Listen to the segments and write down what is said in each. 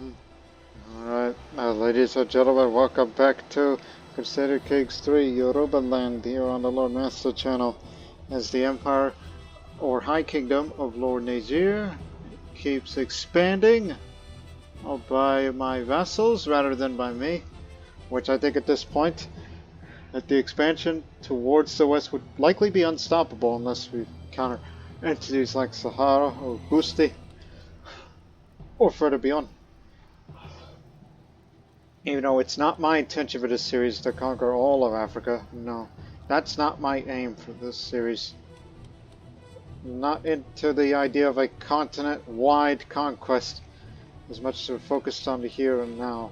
Alright, ladies and gentlemen, welcome back to Crusader Kings 3 Yorubaland here on the Lord Master channel. As the Empire, or High Kingdom of Lord Nazir, keeps expanding by my vassals rather than by me, which I think at this point, that the expansion towards the west would likely be unstoppable unless we counter entities like Sahara or Gusti, or further beyond. Even though it's not my intention for this series to conquer all of Africa, no. That's not my aim for this series. I'm not into the idea of a continent-wide conquest, as much as we're focused on the here and now.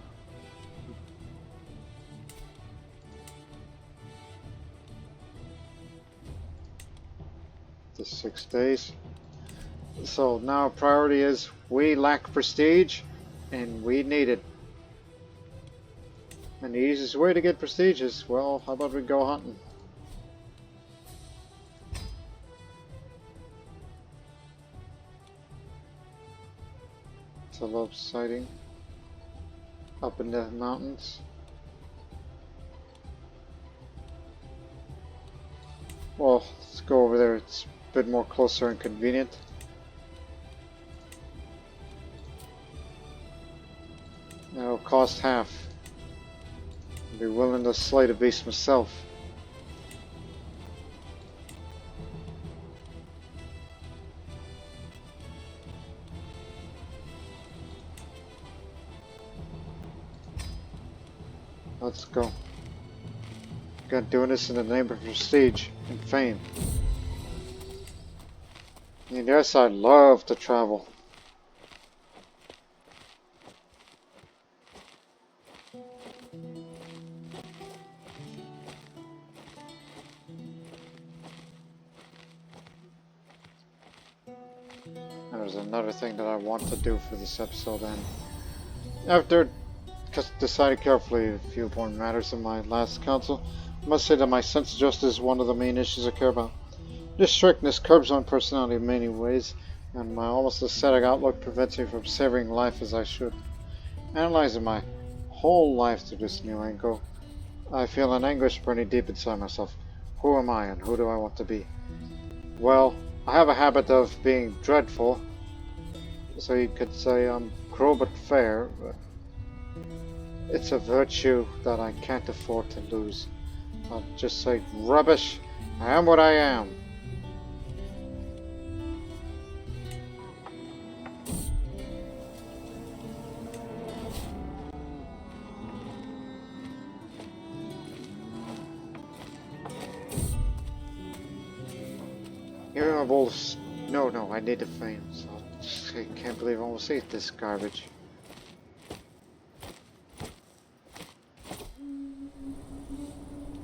The 6 days. So now our priority is we lack prestige, and we need it. And the easiest way to get prestige is, well, how about we go hunting? Antelope sighting up in the mountains. Well, let's go over there. It's a bit more closer and convenient. It'll cost half. I'd be willing to slay the beast myself. Let's go. Again, doing this in the name of prestige and fame. And yes, I love to travel. There's another thing that I want to do for this episode, and after deciding carefully a few important matters in my last council, I must say that my sense of justice is one of the main issues I care about. This strictness curbs my personality in many ways, and my almost ascetic outlook prevents me from savoring life as I should. Analyzing my whole life through this new angle, I feel an anguish burning deep inside myself. Who am I, and who do I want to be? Well, I have a habit of being dreadful, so you could say I'm cruel but fair, but it's a virtue that I can't afford to lose. I'll just say, rubbish, I am what I am. Here I will. No, I need the fame, so I can't believe I almost ate this garbage.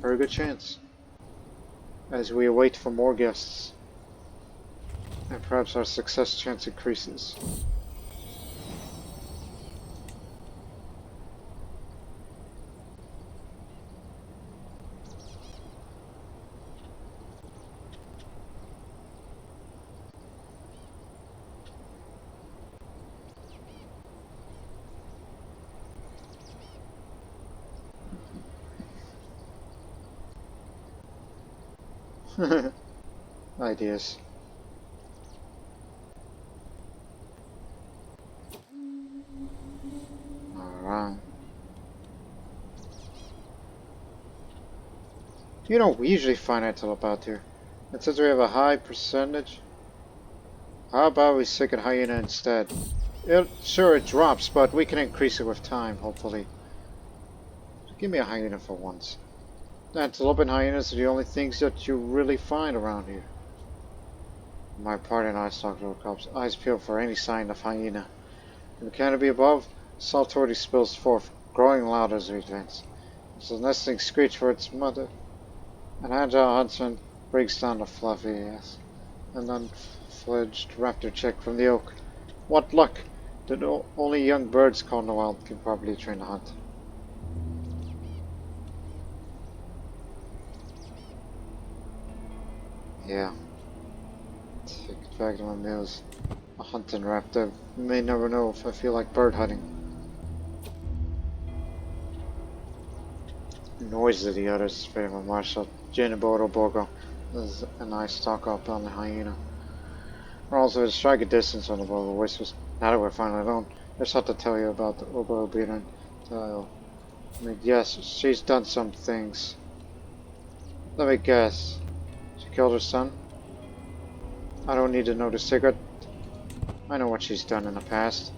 Very good chance, as we await for more guests, and perhaps our success chance increases. Ideas. Alright. You know, we usually find antelope out here. And since we have a high percentage, how about we stick at hyena instead? Sure, it drops, but we can increase it with time, hopefully. Give me a hyena for once. Antelope and hyenas are the only things that you really find around here. My party and I stalk little cubs, eyes peeled for any sign of hyena. In the canopy above, salt already spills forth, growing loud as we advance. It's a nesting screech for its mother. An agile huntsman breaks down the fluffy ass. An unfledged raptor chick from the oak. What luck! The only young birds caught in the wild can properly train to hunt. Yeah. Take it back to my meals. A hunting raptor. May never know if I feel like bird hunting. Noise of the others, favor Marshal Jinaboro Borgo. This is a nice stock up on the hyena. We're also at a striking distance on the Borgo whispers. Now that we're finally alone, I just have to tell you about the Overhaul. I mean, yes, she's done some things. Let me guess. She killed her son? I don't need to know the secret. I know what she's done in the past.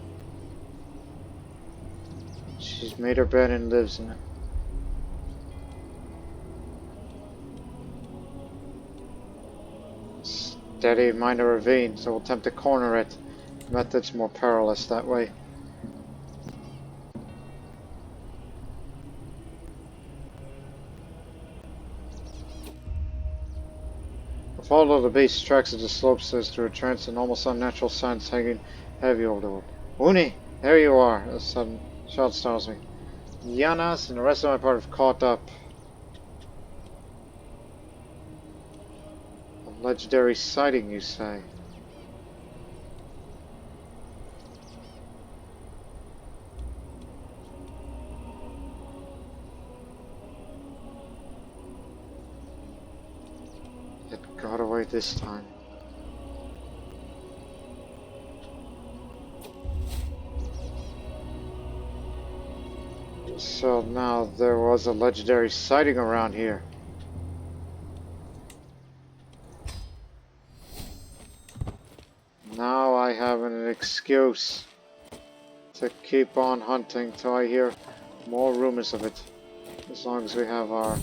She's made her bed and lives in it. Steady, mind a ravine, so we'll attempt to corner it. The method's more perilous that way. Follow the base tracks of the slopes as through a trance and almost unnatural signs hanging heavy over the world. Ooni, there you are! A sudden shout startles me. Yanas and the rest of my party have caught up. A legendary sighting, you say? It got away this time. So now there was a legendary sighting around here. Now I have an excuse to keep on hunting till I hear more rumors of it. As long as we have our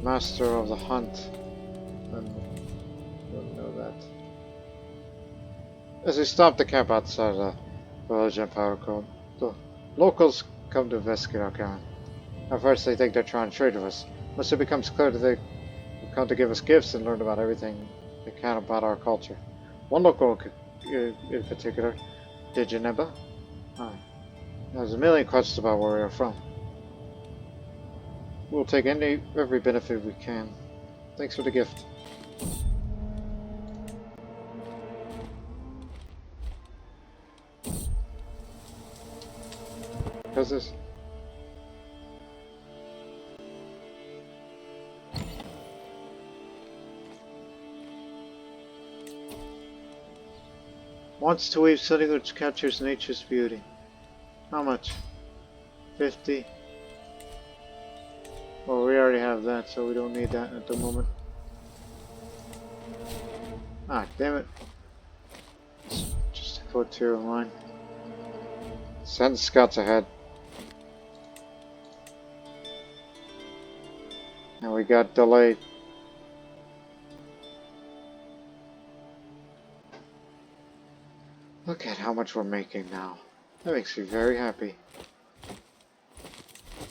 master of the hunt, then we'll know that. As we stop the camp outside of the village and powder code, the locals come to investigate our camp. At first they think they're trying to trade with us. Once it becomes clear that they come to give us gifts and learn about everything they can about our culture. One local in particular, Dijaneba, there's a million questions about where we are from. We'll take every benefit we can. Thanks for the gift. How's this? Wants to weave something which captures nature's beauty. How much? 50. Well, we already have that, so we don't need that at the moment. Ah, damn it. Just a Courtier of mine. Send scouts ahead. And we got delayed. Look at how much we're making now. That makes me very happy.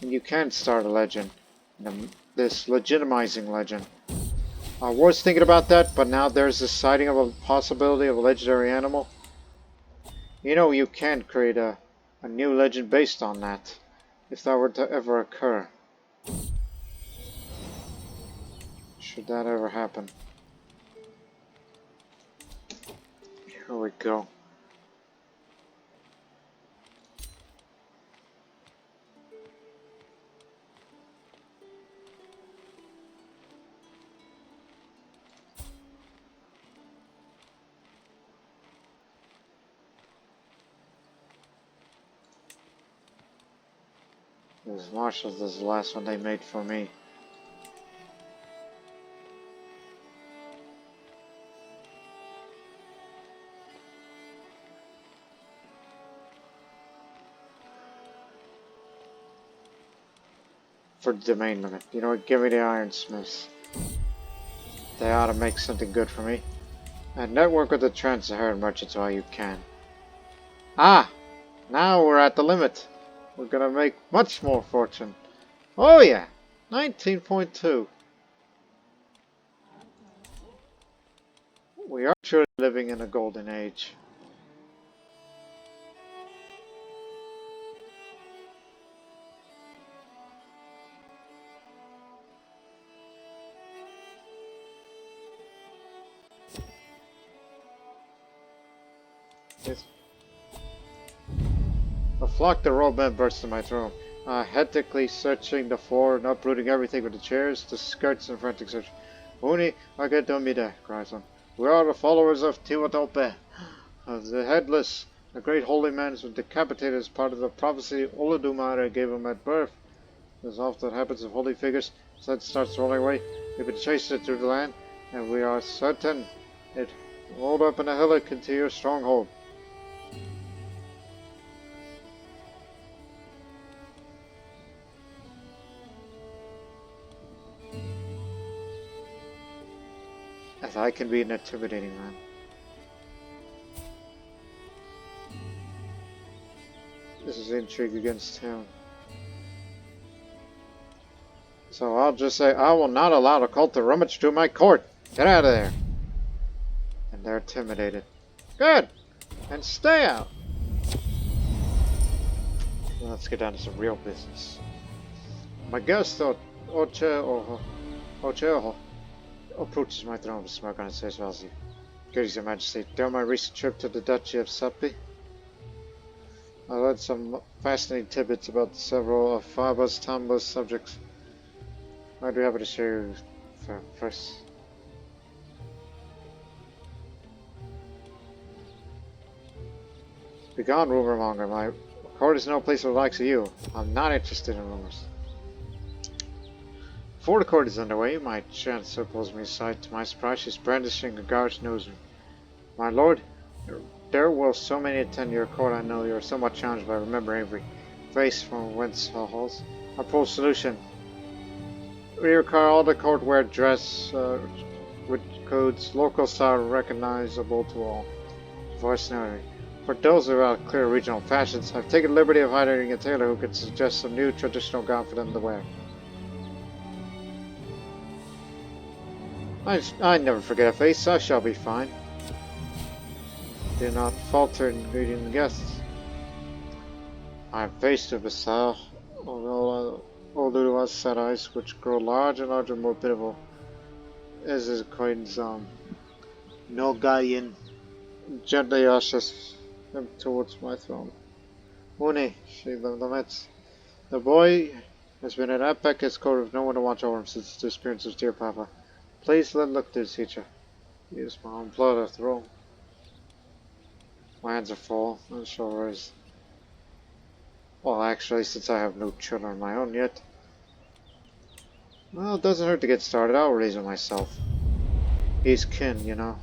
And you can start a legend. This legitimizing legend. I was thinking about that, but now there's the sighting of a possibility of a legendary animal. You know, you can create a new legend based on that, if that were to ever occur. Should that ever happen. Here we go. This Marshall's is the last one they made for me. For the domain limit. You know what? Give me the ironsmiths. They ought to make something good for me. And network with the Trans-Saharan merchants while you can. Ah! Now we're at the limit. We're gonna make much more fortune. Oh yeah! 19.2. We are truly living in a golden age. Yes. A flock of robed men burst in my throne. hectically searching the floor and uprooting everything with the chairs, the skirts, and frantic search. Ooni, Agadumida, cries one. We are the followers of Tiwatope, the headless. The great holy man was decapitated as part of the prophecy Olodumare gave him at birth. As often happens with holy figures, his head starts rolling away. We've been chasing it through the land, and we are certain it rolled up in a hillock into your stronghold. As I can be an intimidating man. This is intrigue against him. So I'll just say, I will not allow the cult to rummage through my court. Get out of there. And they're intimidated. Good. And stay out. Well, let's get down to some real business. My guest, Ocheho, approaches my throne with smoke on his face while he greetings, Your Majesty. During my recent trip to the Duchy of Seppi, I learned some fascinating tidbits about several of Faba's Tamba's subjects. I'd be happy to share you first. Begone, rumor monger. My court is no place for the likes of you. I'm not interested in rumors. Before the court is underway, my chancellor pulls me aside. To my surprise, she's brandishing a gauge nosing. My lord, there will so many attend your court. I know you are somewhat challenged by remembering every face from whence halls. I propose solution. We require all the court wear dress with codes, local style recognizable to all. Voice narrator. For those without clear regional fashions, I've taken the liberty of hiring a tailor who can suggest some new traditional gown for them to wear. I never forget a face. I shall be fine. Do not falter in greeting the guests. I am faced with a sow, although sad eyes, which grow large and larger, more pitiful, as his acquaintance Nogayan gently ushers him towards my throne. Ooni, she laments. The boy has been an epic escort with no one to watch over him since the disappearance of dear Papa. Please let look to his future. He is my own blood after all. My hands are full, and shoulders. Well, actually, since I have no children of my own yet. Well, it doesn't hurt to get started. I'll raise it myself. He's kin, you know.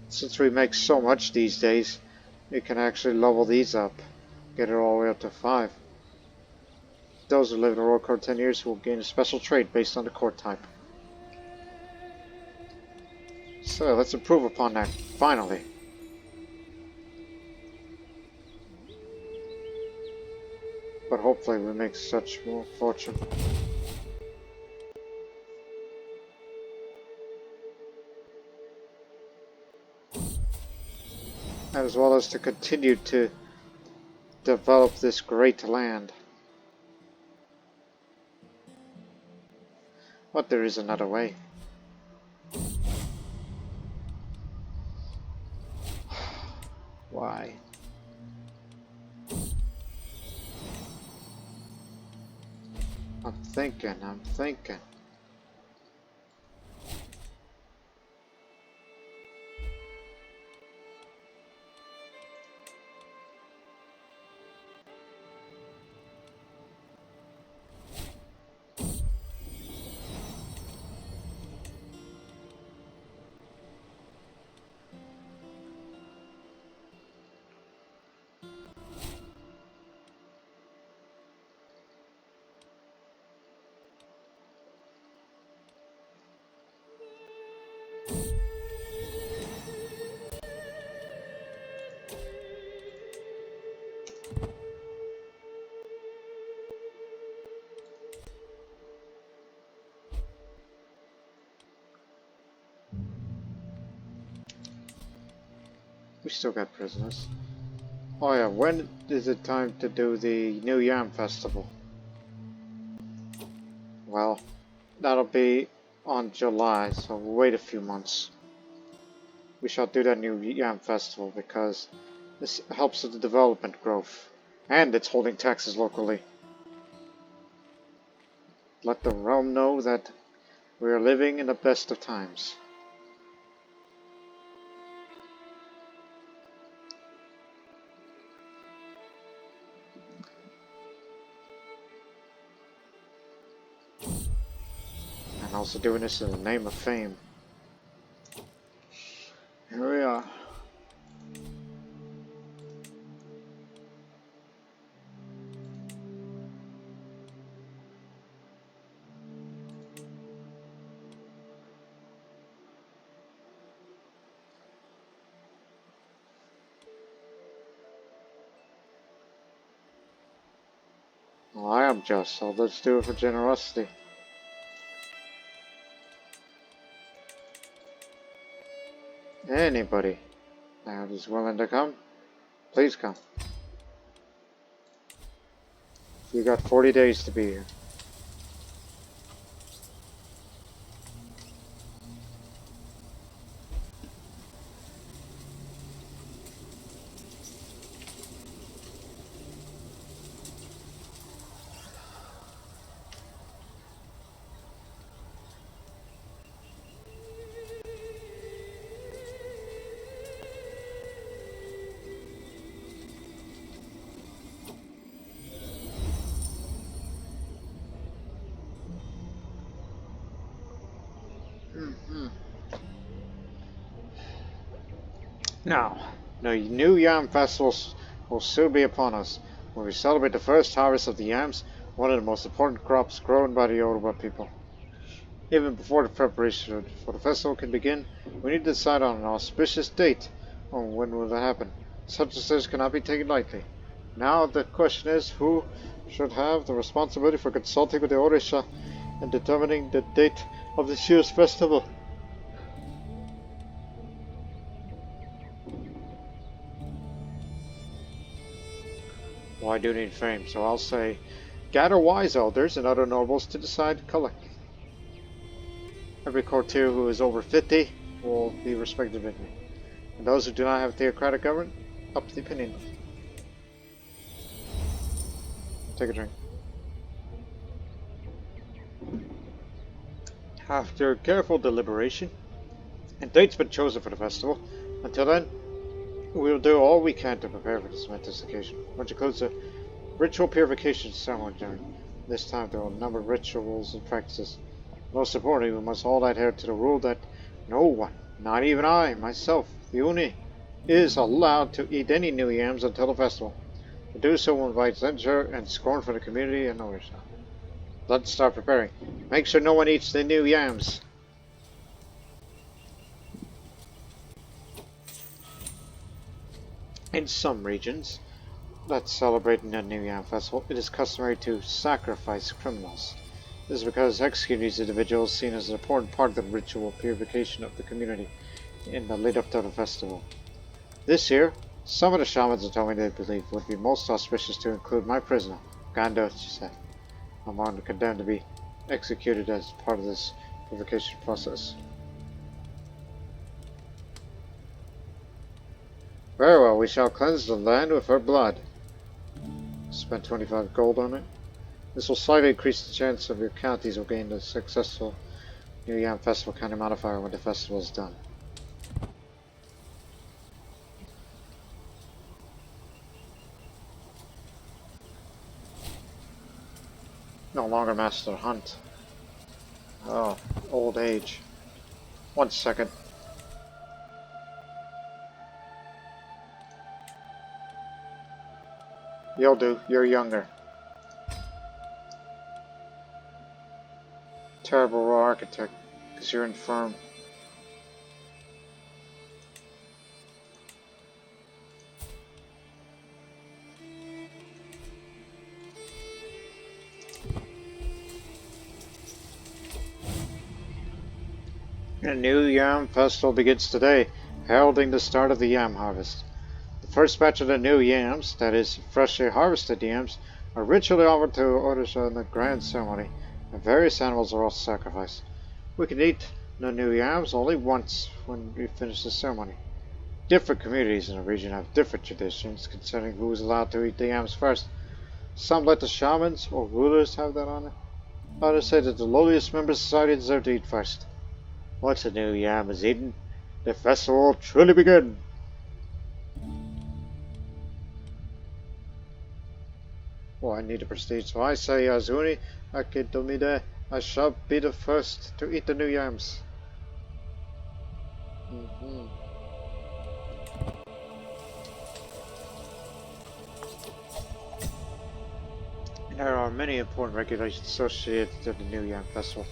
Since we make so much these days, you can actually level these up. Get it all the way up to 5. Those who live in the Royal Court 10 years will gain a special trait based on the court type. So, let's improve upon that, finally. But hopefully we make such more fortune. As well as to continue to develop this great land. But there is another way. Why? I'm thinking. still got prisoners. Oh yeah, when is it time to do the New Yam Festival? Well, that'll be on July, so we'll wait a few months. We shall do that New Yam Festival because this helps with the development growth. And it's holding taxes locally. Let the realm know that we are living in the best of times. And also doing this in the name of fame. Here we are. Well, I am just, so let's do it for generosity. Anybody that is willing to come, please come. You got 40 days to be here. Now, the new yam festivals will soon be upon us, when we celebrate the first harvest of the yams, one of the most important crops grown by the Yoruba people. Even before the preparation for the festival can begin, we need to decide on an auspicious date on when will it happen. Such decisions cannot be taken lightly. Now the question is, who should have the responsibility for consulting with the Orisha and determining the date of this year's festival? Well, I do need fame, so I'll say, gather wise elders and other nobles to decide collectively. Every courtier who is over 50 will be respected with me, and those who do not have theocratic government, up to the opinion. Take a drink. After careful deliberation, a date's been chosen for the festival. Until then, we will do all we can to prepare for this momentous occasion, which includes a ritual purification ceremony. This time there are a number of rituals and practices. Most importantly, we must all adhere to the rule that no one, not even I, myself, the Ooni, is allowed to eat any new yams until the festival. To do so will invite censure and scorn from the community and others. Let's start preparing. Make sure no one eats the new yams. In some regions that celebrate the New Yam Festival, it is customary to sacrifice criminals. This is because executing these individuals is seen as an important part of the ritual purification of the community in the lead up to the festival. This year, some of the shamans have told me they believe it would be most auspicious to include my prisoner, Gando, she said. I'm on the condemned to be executed as part of this purification process. Very well, we shall cleanse the land with her blood. Spend 25 gold on it. This will slightly increase the chance of your counties will gain the successful New Yam Festival county modifier when the festival is done. No longer master hunt. Oh, old age. 1 second. You'll do. You're younger. Terrible raw architect, because you're infirm. A new yam festival begins today, heralding the start of the yam harvest. first batch of the new yams, that is, freshly harvested yams, are ritually offered to orders in the grand ceremony, and various animals are also sacrificed. We can eat the new yams only once when we finish the ceremony. Different communities in the region have different traditions concerning who is allowed to eat the yams first. Some let the shamans or rulers have that honor. Others say that the lowliest members of society deserve to eat first. Once a new yam is eaten, the festival will truly begin. Oh, I need a prestige, so I say, as Ooni, Akidomide, I shall be the first to eat the new yams. There are many important regulations associated with the New Yam Festival.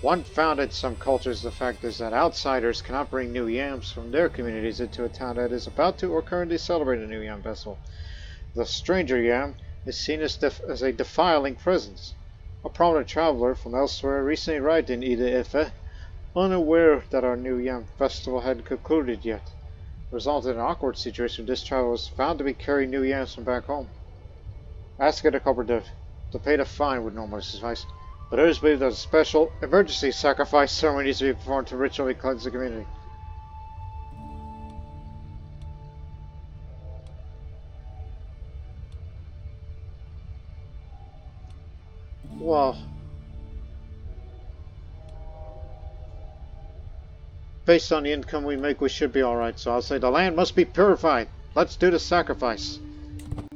One found in some cultures, the fact is that outsiders cannot bring new yams from their communities into a town that is about to or currently celebrate a New Yam Festival. The stranger yam is seen as a defiling presence. A prominent traveler from elsewhere recently arrived in EPE Ife, unaware that our New Yam Festival hadn't concluded yet. It resulted in an awkward situation. This traveler was found to be carrying new yams from back home. Asking the culprit to pay the fine would normally suffice, but others believe that a special emergency sacrifice ceremony needs to be performed to ritually cleanse the community. Well, based on the income we make, we should be alright, so I'll say the land must be purified. Let's do the sacrifice.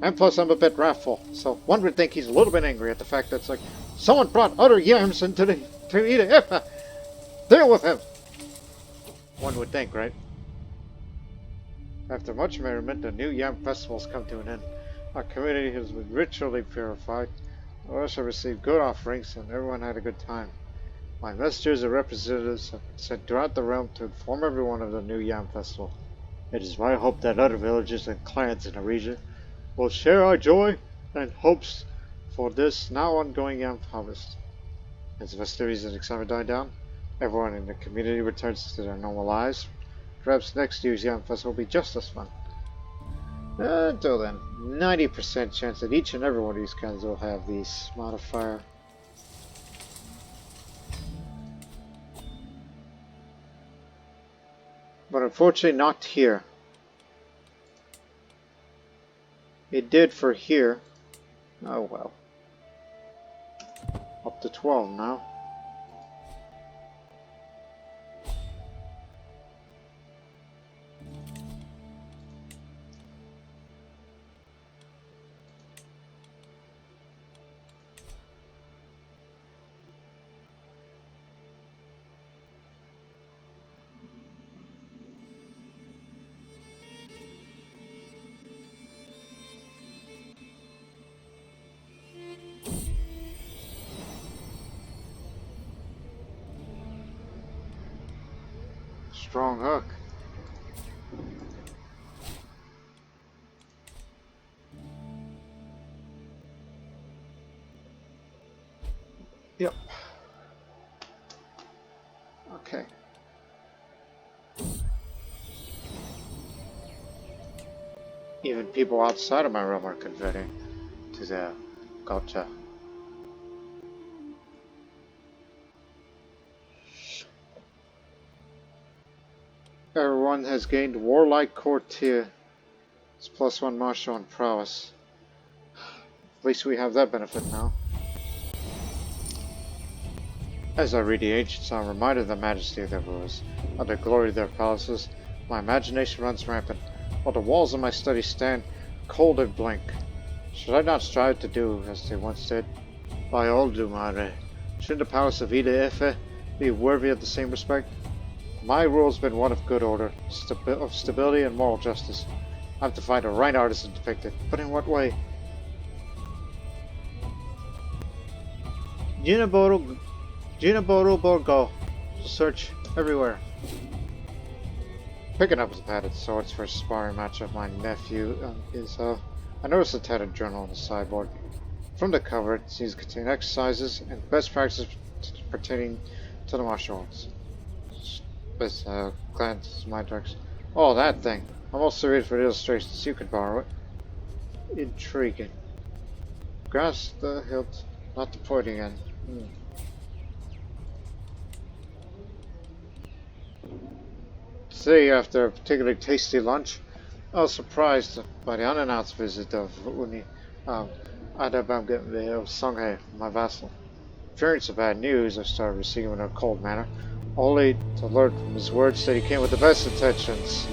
And plus, I'm a bit wrathful, so one would think he's a little bit angry at the fact that it's like, someone brought other yams into to EPE Ife. Deal with him! One would think, right? After much merriment, the new yam festivals come to an end. Our community has been ritually purified. We also received good offerings, and everyone had a good time. My messengers and representatives have been sent throughout the realm to inform everyone of the new yam festival. It is my hope that other villages and clans in the region will share our joy and hopes for this now ongoing yam harvest. As the festivities and excitement die down, everyone in the community returns to their normal lives. Perhaps next year's yam festival will be just as fun. Until then, 90% chance that each and every one of these guys will have these modifier. But unfortunately not here. It did for here. Oh well. Up to 12 now. Strong hook. Yep. Okay. Even people outside of my realm are converting to the culture. Everyone has gained warlike courtier. It's +1 martial and prowess. At least we have that benefit now. As I read the ancients, I'm reminded of the majesty of their rulers, of the glory of their palaces. My imagination runs rampant, while the walls of my study stand cold and blank. Should I not strive to do as they once did? By all do, madre. Shouldn't the palace of EPE Ife be worthy of the same respect? My rule has been one of good order, of stability and moral justice. I have to find a right artist and depict it, but in what way? Ginaboro Borgo. Search everywhere. Picking up his padded swords for a sparring match of my nephew I noticed a tattered journal on the sideboard. From the cover, it seems to contain exercises and best practices pertaining to the martial arts. Glance my direction. Oh, that thing. I'm also ready for the illustrations. You could borrow it. Intriguing. Grasp the hilt, not the pointing end. Today, after a particularly tasty lunch, I was surprised by the unannounced visit of Ooni, of Songhae, my vassal. Fearing some bad news, I started receiving him in a cold manner, only to learn from his words that he came with the best intentions.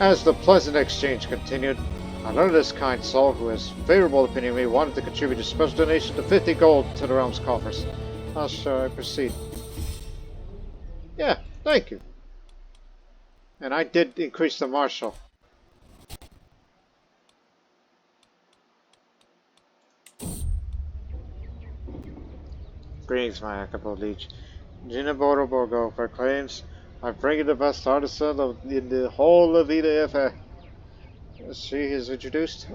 As the pleasant exchange continued, I learned this kind soul, who has favorable opinion of me, wanted to contribute a special donation to 50 gold to the realm's coffers. How shall I proceed? Yeah, thank you. And I did increase the marshal. Greetings, my Akabo liege. Jinaboro Borgo proclaims, I bring you the best artisan in the whole of VIET. She has introduced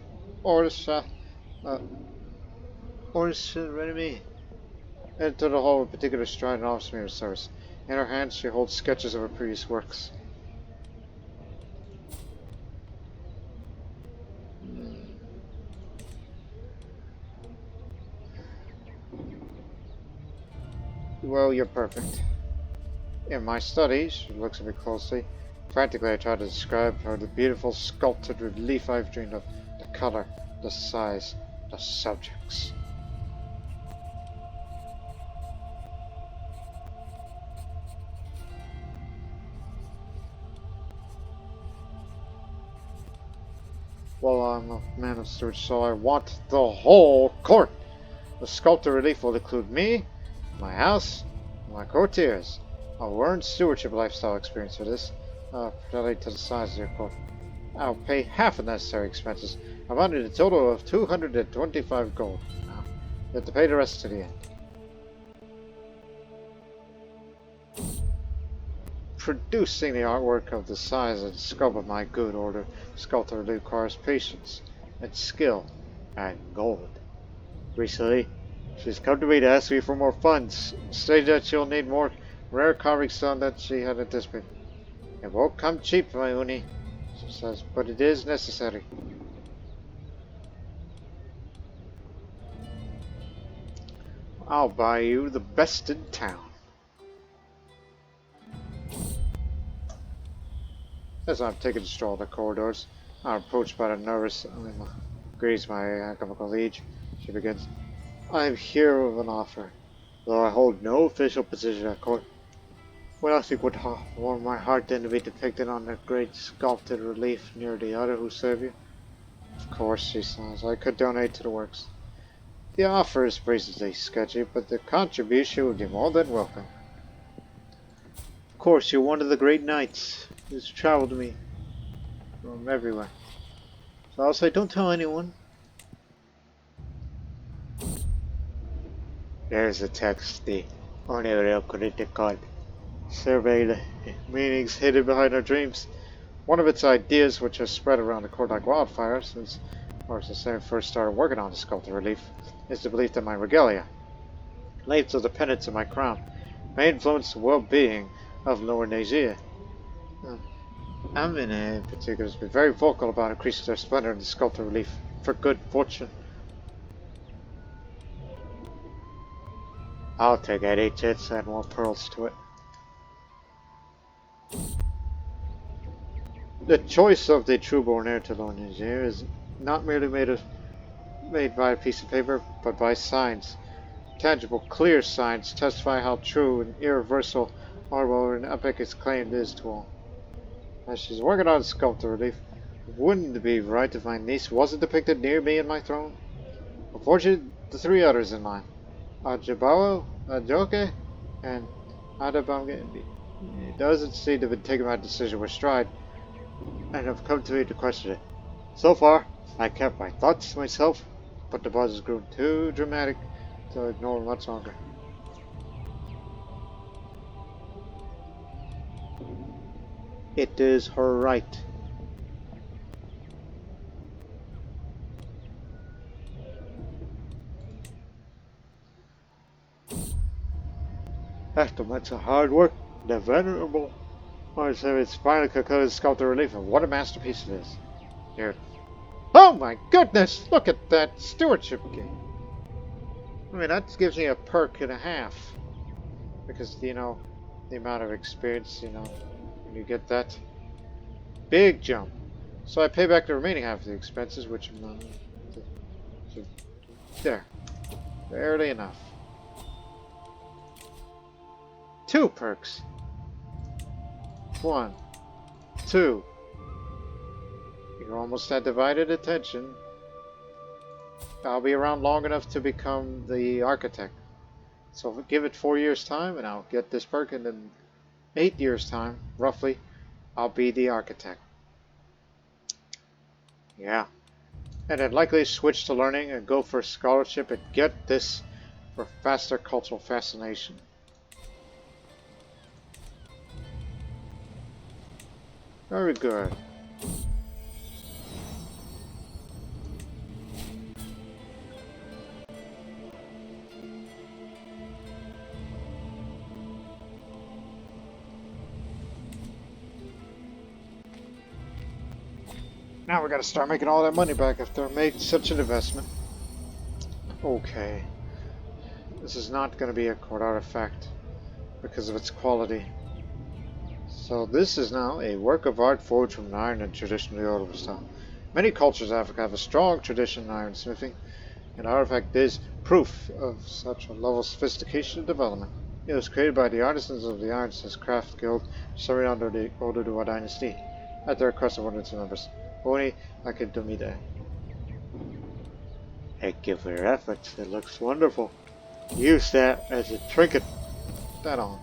Orsa, Renemy into the hall with particular stride and offers me her service. In her hands, she holds sketches of her previous works. Well, you're perfect. In my studies, she looks at me closely. Frantically, I try to describe her the beautiful sculpted relief I've dreamed of. The color, the size, the subjects. Well, I'm a man of steward, so I want the whole court. The sculpted relief will include me, my house, my courtiers. I'll earn stewardship lifestyle experience for this, particularly to the size of your court. I'll pay half the necessary expenses, amounting to a total of 225 gold. Now, you have to pay the rest to the end. Producing the artwork of the size and scope of my good order sculptor requires patience and skill and gold. Recently, she's come to me to ask me for more funds, stating that she'll need more rare carving stone than she had anticipated. It won't come cheap, my Ooni, she says, but it is necessary. I'll buy you the best in town. As I'm taking a stroll in the corridors, I'm approached by the nervous Greetings, my alchemical liege. She begins. I am here with an offer, though I hold no official position at court. What I think would warm my heart then to be depicted on the great sculpted relief near the other who serve you. Of course, she says, I could donate to the works. The offer is reasonably sketchy, but the contribution would be more than welcome. Of course, you're one of the great knights who's traveled to me from everywhere. So I'll say, don't tell anyone. There's the text, the only real critical. Survey the meanings hidden behind our dreams. One of its ideas, which has spread around the court like wildfire since I first started working on the sculpted relief, is the belief that my regalia, linked to the pendants of my crown, may influence the well-being of Lower Nigeria. Amina, in particular, has been very vocal about increasing their splendor in the sculpted relief for good fortune. I'll take any chance to add more pearls to it. The choice of the true-born heir to Lower Nigeria is not merely made by a piece of paper, but by signs. Tangible, clear signs testify how true and irreversible marble and epic its claim is to all. As she's working on sculpted relief, wouldn't it be right if my niece wasn't depicted near me and my throne? Unfortunately, the three others in line, Ajibawo, Ajoke, and Adabamge, it doesn't seem to have been taking my decision with stride, and have come to me to question it. So far, I kept my thoughts to myself, but the buzz has grown too dramatic to ignore much longer. It is her right. After much hard work, the venerable Oh, so it's finally concluded sculptor relief, and what a masterpiece it is. Here. Oh my goodness! Look at that stewardship game. I mean, that gives me a perk and a half. Because, you know, the amount of experience, you know, when you get that. Big jump. So I pay back the remaining half of the expenses, which I'm there. Barely enough. 2 perks. 1, 2. You're almost at divided attention. I'll be around long enough to become the architect. So give it 4 years time and I'll get this perk, and in 8 years time, roughly, I'll be the architect. Yeah. And I'd likely switch to learning and go for a scholarship and get this for faster cultural fascination. Very good. Now we gotta start making all that money back after I made such an investment. Okay. This is not gonna be a court artifact because of its quality. So this is now a work of art forged from iron and traditional Yoruba style. Many cultures in Africa have a strong tradition in ironsmithing, and the artifact is proof of such a level of sophistication and development. It was created by the artisans of the Ironsmiths Craft Guild, serving under the Overhaul dynasty, at the request of one of its members, Ooni. Thank you for your efforts. It looks wonderful. Use that as a trinket. That on.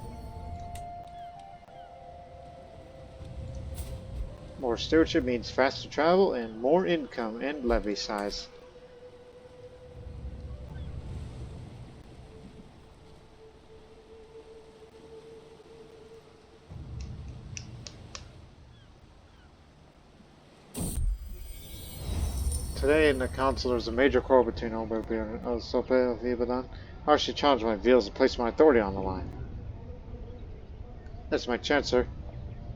More stewardship means faster travel and more income and levy size. Today in the council there's a major quarrel between Overhaul and Debutantes. I actually challenged my veils and placed my authority on the line. That's my chance, sir.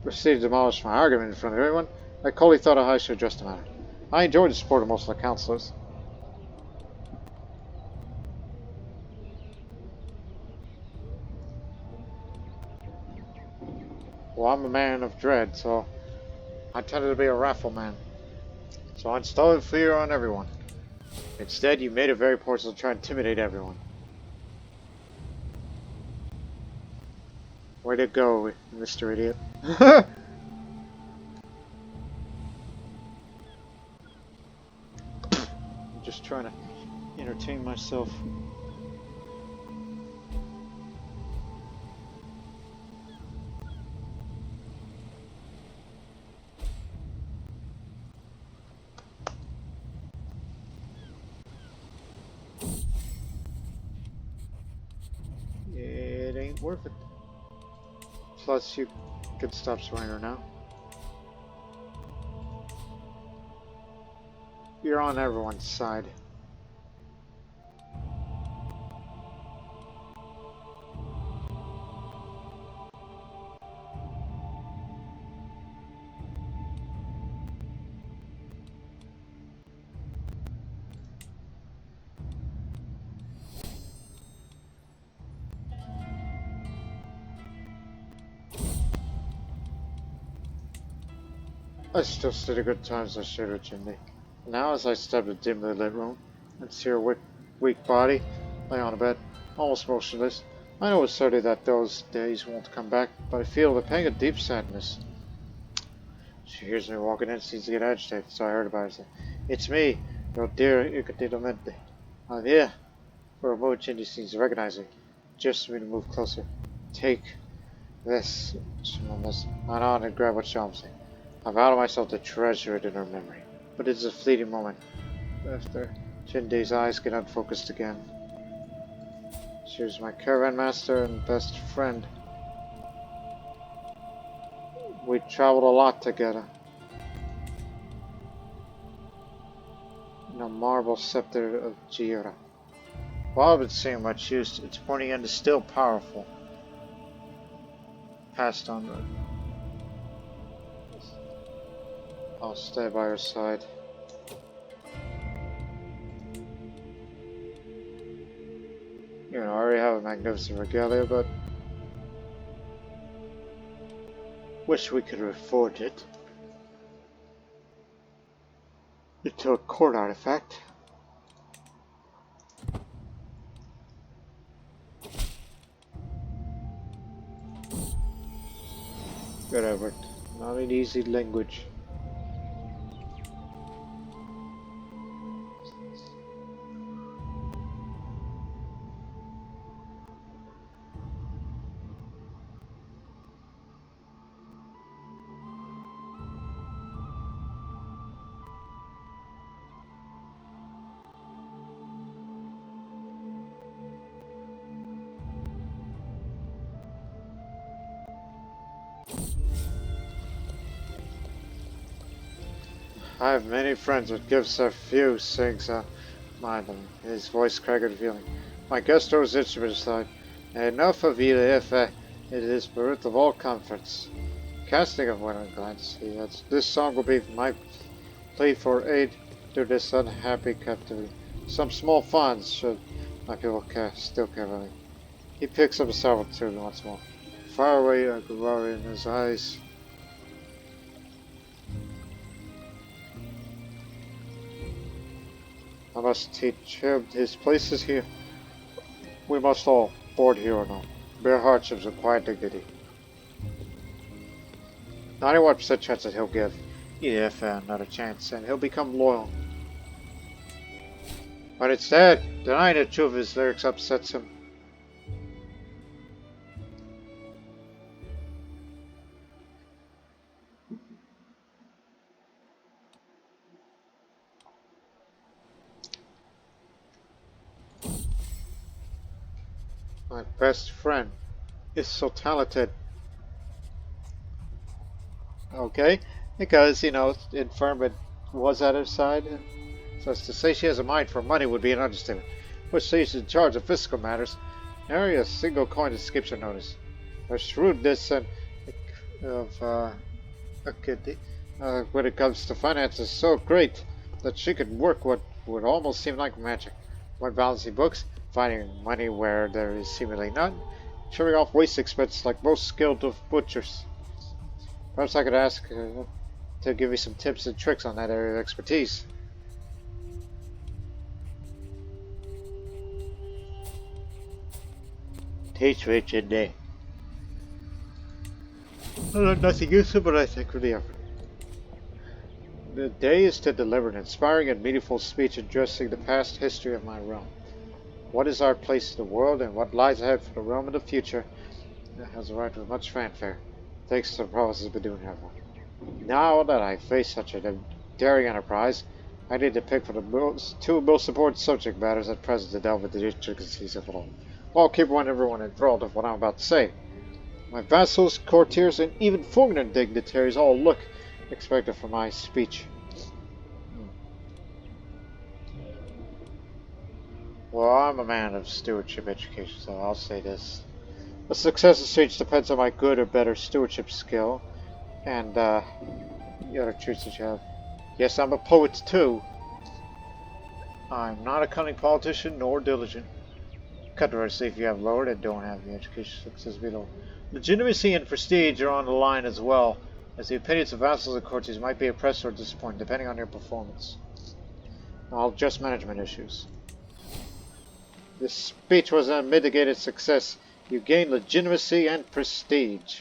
Proceeded to demolish my argument in front of everyone. I coldly thought I should address the matter. I enjoyed the support of most of the councillors. Well, I'm a man of dread, so I tended to be a wrathful man. So I installed fear on everyone. Instead, you made it very important to try and intimidate everyone. Way to go, Mr. Idiot. I'm just trying to entertain myself. It ain't worth it. Plus, you can stop swinging her now. You're on everyone's side. I still see the good times I shared with Jimmy. Now as I step into the dimly lit room and see her weak body lay on a bed, almost motionless, I know it's certain that those days won't come back, but I feel a pang of deep sadness. She hears me walking in and seems to get agitated, so I heard about it. It's me, your dear Egalitarian. I'm here. For a moment, Jindy seems to recognize me, just for me to move closer. Take this, she mumbles. I nod and grab what she arms me. I vow to myself to treasure it in her memory. But it's a fleeting moment. After Jindy's eyes get unfocused again. She was my caravan master and best friend. We traveled a lot together. In a marble scepter of Jira. While I've been seeing much use, its pointy end is still powerful. Passed on. I'll stay by your side. You know, I already have a magnificent regalia, but wish we could reforge it into a court artifact. Whatever. Not an easy language. I have many friends with gifts of few, sings mind them, his voice cracked and feeling. My guest throws his instrument aside. Enough of you if it is the root of all comforts. Casting a wondering glance, he adds, this song will be my plea for aid to this unhappy captivity. Some small funds should my people still care for me. He picks up a salvo tune once more. Far away a glory in his eyes. I must teach him his place is here. We must all, board here or not, bear hardships with quiet dignity. 91% chance that he'll give EF another chance, and he'll become loyal. But instead, denying the truth of his lyrics upsets him. My best friend is so talented. Okay, because, you know, Infirmment was at her side. So as to say she has a mind for money would be an understatement. But she's in charge of fiscal matters. Nary a single coin escapes her notice. Her shrewdness and of Antiquity, when it comes to finance is so great that she could work what would almost seem like magic. When balancing books, finding money where there is seemingly none, trimming off waste expenses like most skilled of butchers. Perhaps I could ask to give me some tips and tricks on that area of expertise. Teach me today. I learned nothing useful, but I thank for the effort. The day is to deliver an inspiring and meaningful speech addressing the past history of my realm. What is our place in the world, and what lies ahead for the realm of the future has arrived with much fanfare, thanks to the province's Badun one. Now that I face such a daring enterprise, I need to pick for the two most important subject matters at present to delve into the intricacies of it all, while keeping everyone enthralled of what I'm about to say. My vassals, courtiers, and even foreign dignitaries all look expected for my speech. Well, I'm a man of stewardship education, so I'll say this. The success of speech depends on my good or better stewardship skill, and, the other traits that you have. Yes, I'm a poet too. I'm not a cunning politician nor diligent. Conversely, if you have lowered and don't have the education success below. Legitimacy and prestige are on the line as well, as the opinions of vassals and courtiers might be oppressed or disappointed depending on your performance. All just management issues. This speech was a mitigated success. You gained legitimacy and prestige.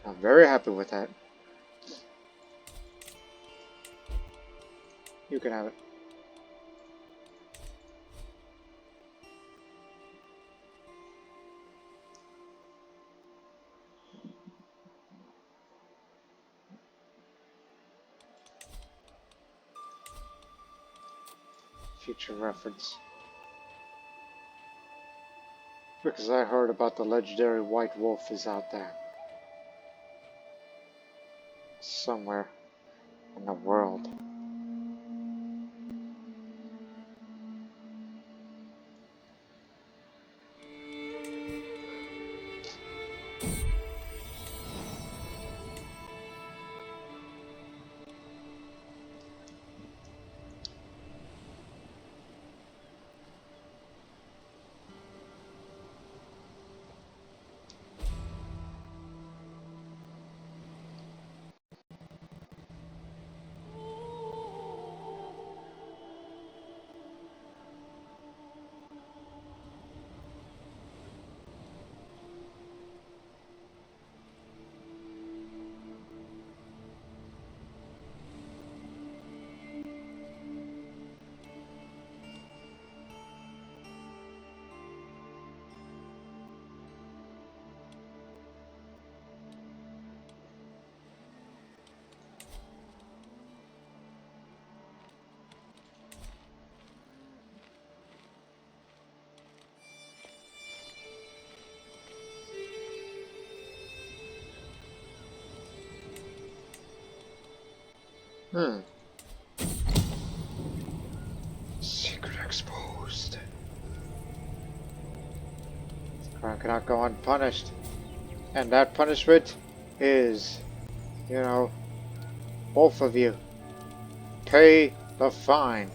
I'm very happy with that. You can have it. Future reference. Because I heard about the legendary white wolf is out there. Somewhere in the world. 。Hmm. Secret exposed. Crime cannot go unpunished. And that punishment is, you know, both of you. Pay the fine.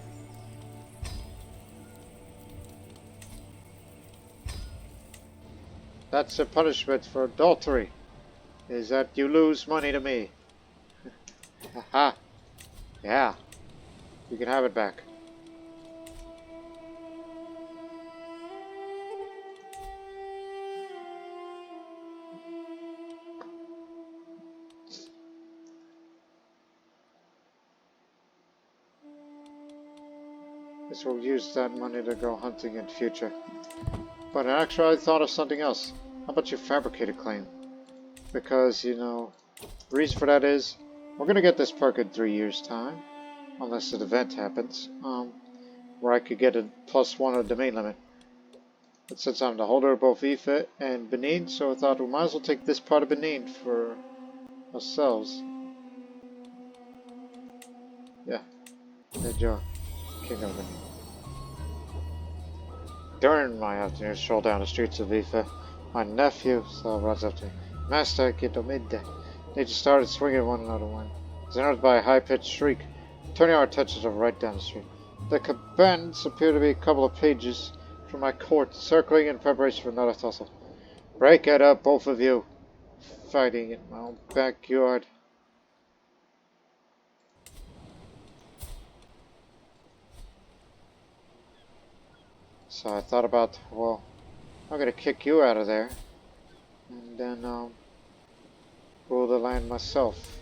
That's the punishment for adultery. Is that you lose money to me. Haha. Yeah. You can have it back. This will use that money to go hunting in future. But actually I thought of something else. How about you fabricate a claim? Because, you know, the reason for that is, we're gonna get this perk in 3 years' time. Unless an event happens. Where I could get a +1 of domain limit. But since I'm the holder of both VIET and Benin, so I thought we might as well take this part of Benin for ourselves. Yeah, there you are, King of Benin. During my afternoon stroll down the streets of VIET, my nephew runs up to me. Master, get midday. They just started swinging one another when was interrupted by a high-pitched shriek, turning our attention right down the street. The combatants appear to be a couple of pages from my court, circling in preparation for another tussle. Break it up, both of you! Fighting in my own backyard. So I thought about, well, I'm gonna kick you out of there, and then, rule the land myself.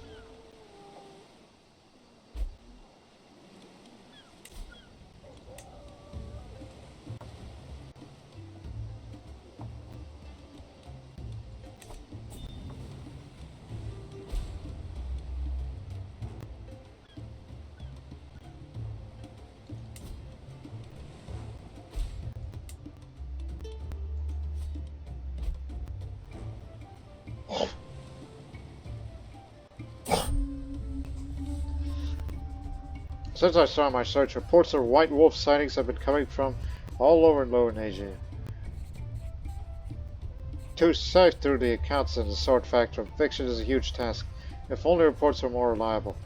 Since I started my search, reports of white wolf sightings have been coming from all over Lower Asia. To sift through the accounts and the sort factor of fiction is a huge task, if only reports are more reliable.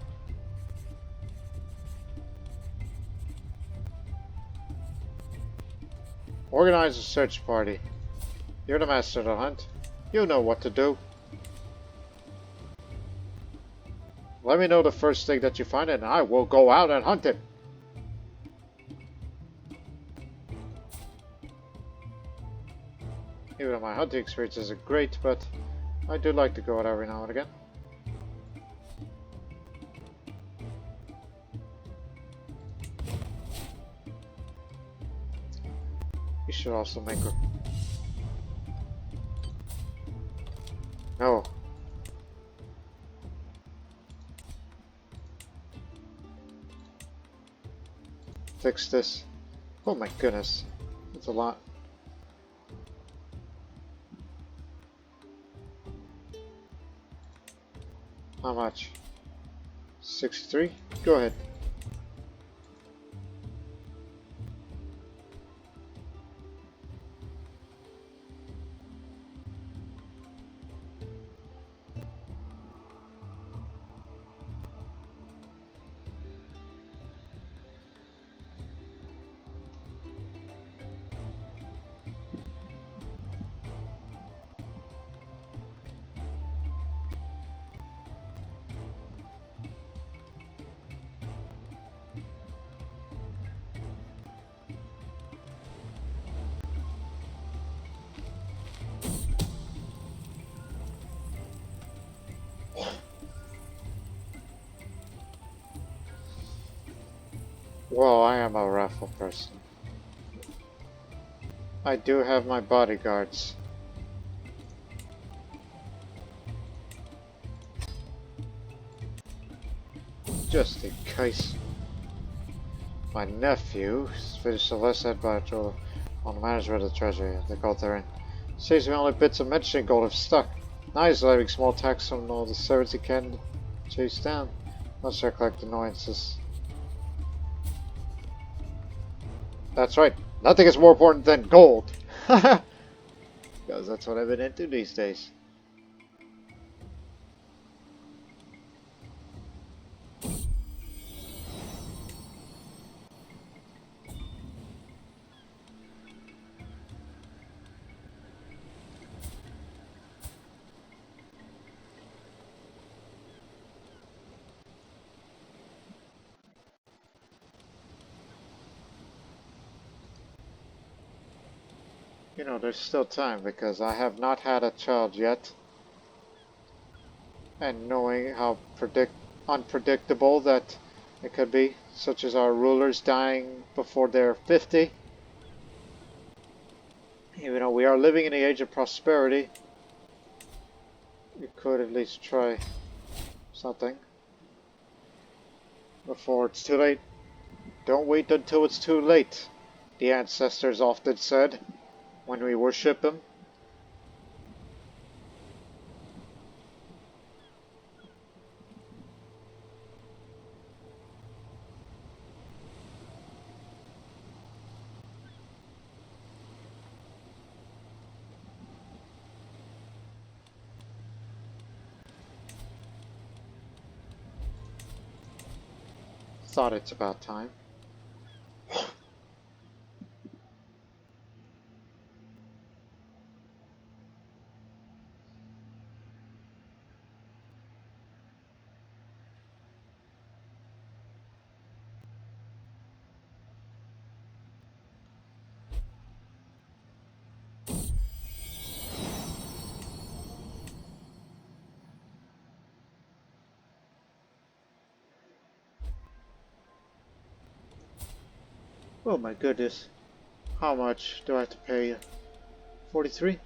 Organize a search party. You're the master of the hunt. You know what to do. Let me know the first thing that you find and I will go out and hunt it. Even though my hunting experience isn't great, but I do like to go out every now and again. You should also make a... No. Fix this. Oh my goodness. That's a lot. How much? 63? Go ahead. Well, I am a raffle person. I do have my bodyguards. Just in case. My nephew finished the last head by a jeweler on the management of the treasury of the Egalitarian. Saves me only bits of mentioning gold have stuck. Now he's levying small tax on all the servants he can chase down. Must recollect annoyances. That's right. Nothing is more important than gold. Because that's what I've been into these days. You know, there's still time because I have not had a child yet. And knowing how unpredictable that it could be, such as our rulers dying before they're 50. Even though we are living in the age of prosperity, we could at least try something before it's too late. Don't wait until it's too late, the ancestors often said when we worship them. Thought it's about time. Oh my goodness. How much do I have to pay you? 43?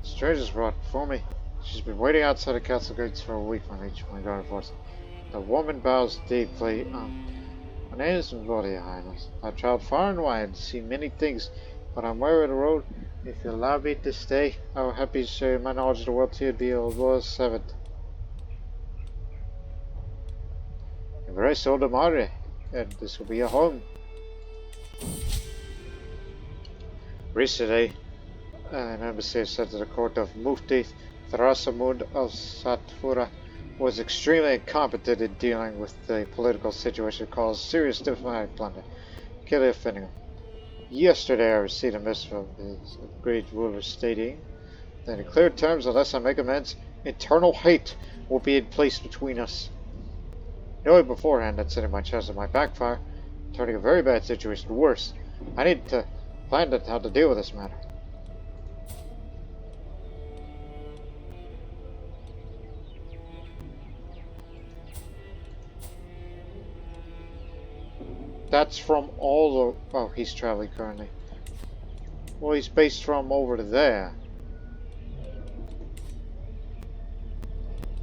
Stranger's brought for me. She's been waiting outside the castle gates for a week when reaching my guard force. The woman bows deeply. My name is Bloody Highness. I've traveled far and wide, seen many things, but I'm weary of the road. If you allow me to stay, I will happily share my knowledge of the world to you and be a loyal servant. Embrace all the Madre, and this will be your home. Recently, an embassy sent to the court of Mufti Thrasamund of Satfura was extremely incompetent in dealing with the political situation that caused serious diplomatic blunder. Killing offending him. Yesterday I received a message from his great ruler stating that in clear terms, unless I make amends, eternal hate will be in place between us. Knowing beforehand that setting my chance might backfire, turning a very bad situation worse, I need to plan how to deal with this matter. That's from all the... Oh, he's traveling currently. Well, he's based from over there.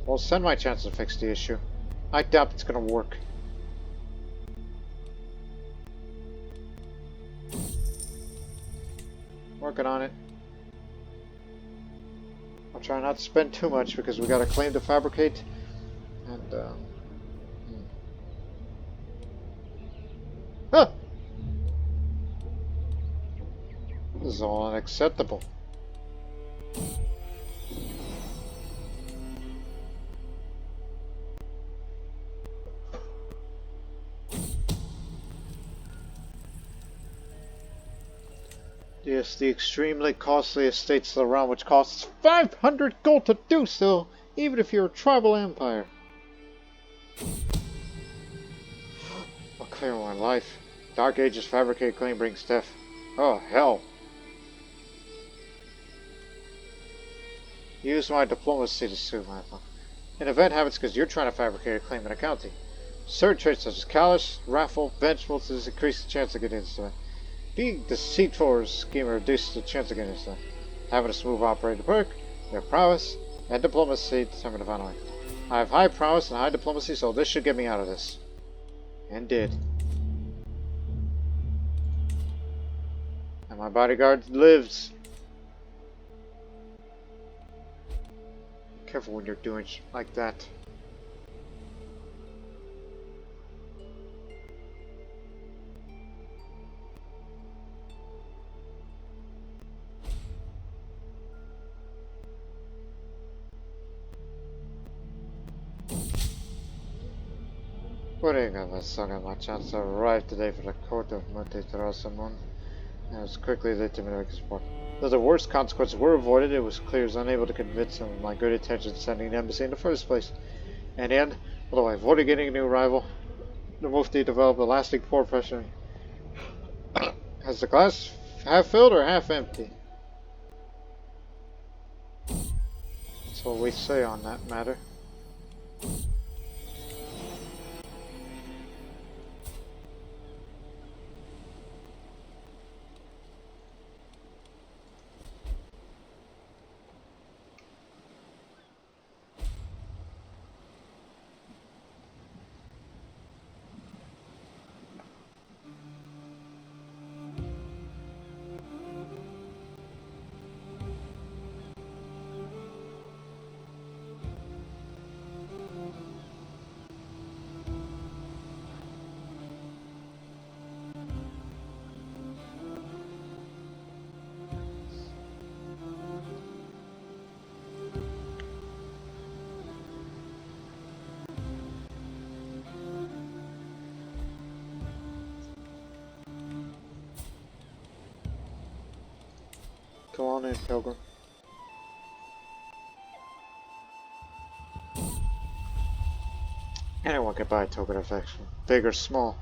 Well, send my chance to fix the issue. I doubt it's gonna work. Working on it. I'll try not to spend too much because we got a claim to fabricate. And, Huh! This is all unacceptable. Yes, the extremely costly estates of the realm, which costs 500 gold to do so, even if you're a tribal empire. I'll clear my life. Dark Ages fabricated claim brings death. Oh, hell. Use my diplomacy to sue my phone. An event happens because you're trying to fabricate a claim in a county. Certain traits such as callous, wrathful, vengeful to increase the chance of getting into it. Being deceitful or schemer reduces the chance of getting into it. Having a smooth operator perk, their prowess, and diplomacy determine the final way. I have high prowess and high diplomacy, so this should get me out of this. And did. And my bodyguard lives. Careful when you're doing like that. Putting on the song of my chance arrived today for the court of Monte Trasamon, and was quickly lit to make his report. Though the worst consequences were avoided, it was clear I was unable to convince him of my good intentions sending an embassy in the first place. In the end, although I avoided getting a new rival, the Mufti developed a lasting poor pressure. Has the glass half filled or half empty? That's what we say on that matter. Come on in, Pilgrim. Anyone can buy a token of affection, big or small.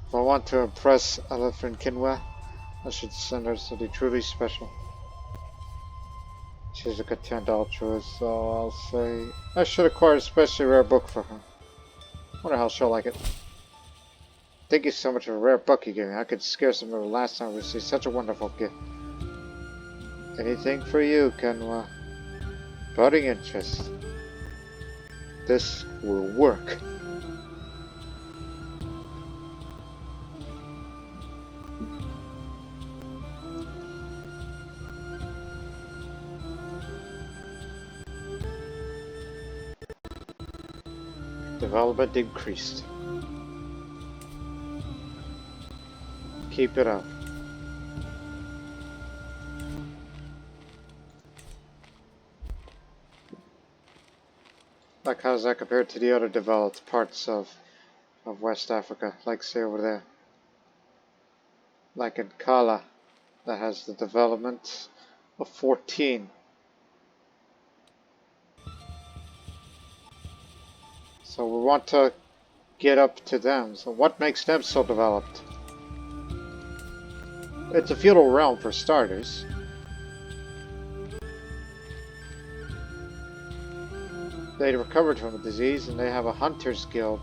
If I want to impress Elephant Kinwa, I should send her something truly special. She's a content altruist, so I'll say I should acquire a especially rare book for her. Wonder how she'll like it. Thank you so much for a rare book you gave me. I could scarcely remember the last time we received such a wonderful gift. Anything for you, Kenwa. Budding interest. This will work. Development increased. Keep it up. Like, how does that compare to the other developed parts of West Africa? Like, say over there. Like in Kala, that has the development of 14. So we want to get up to them. So what makes them so developed? It's a feudal realm for starters. They recovered from a disease and they have a hunter's guild.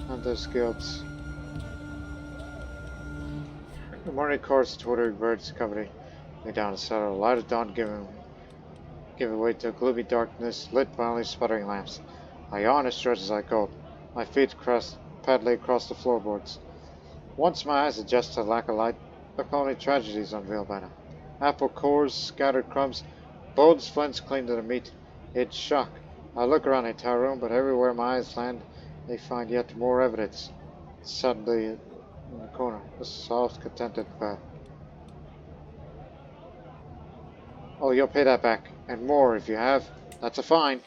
Hunter's guilds. The morning chorus twittering birds company lay down and settled. The light of dawn giving way to a gloomy darkness lit by only sputtering lamps. I yawn and stretch as I go. My feet paddling across the floorboards. Once my eyes adjust to the lack of light, look only tragedies unveiled by now. Apple cores, scattered crumbs, bones flensed clean to the meat. It's shock. I look around the entire room, but everywhere my eyes land, they find yet more evidence. Suddenly, in the corner, a soft, contented path. Oh, you'll pay that back, and more if you have. That's a fine.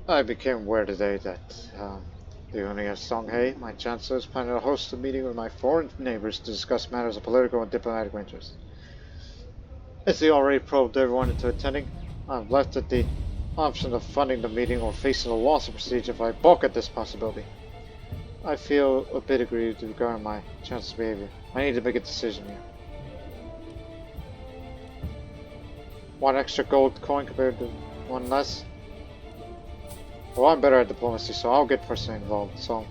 I became aware today that The Ooni of Songhai, my chancellor, is planning to host a meeting with my foreign neighbors to discuss matters of political and diplomatic interest. As he already probed everyone into attending, I'm left at the option of funding the meeting or facing a loss of prestige if I balk at this possibility. I feel a bit aggrieved regarding my chancellor's behavior. I need to make a decision here. One extra gold coin compared to one less? Well, I'm better at diplomacy, so I'll get personally involved. So,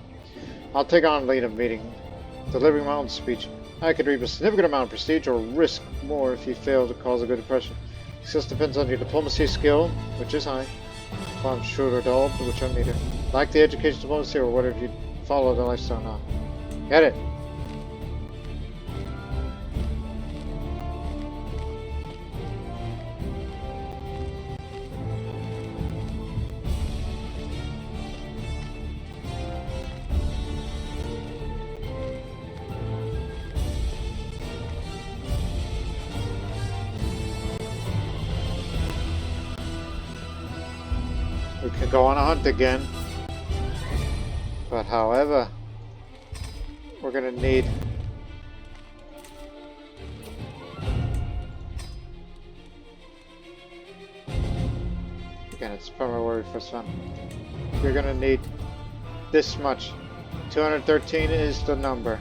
I'll take on lead a meeting. Delivering my own speech, I could reap a significant amount of prestige or risk more if you fail to cause a good impression. This depends on your diplomacy skill, which is high. If I'm shrewd or dull, which I'm neither. Like the education diplomacy or whatever you follow the lifestyle now. Get it? We can go on a hunt again. But however, we're gonna need again, it's primary word for sun. You're gonna need this much. 213 is the number.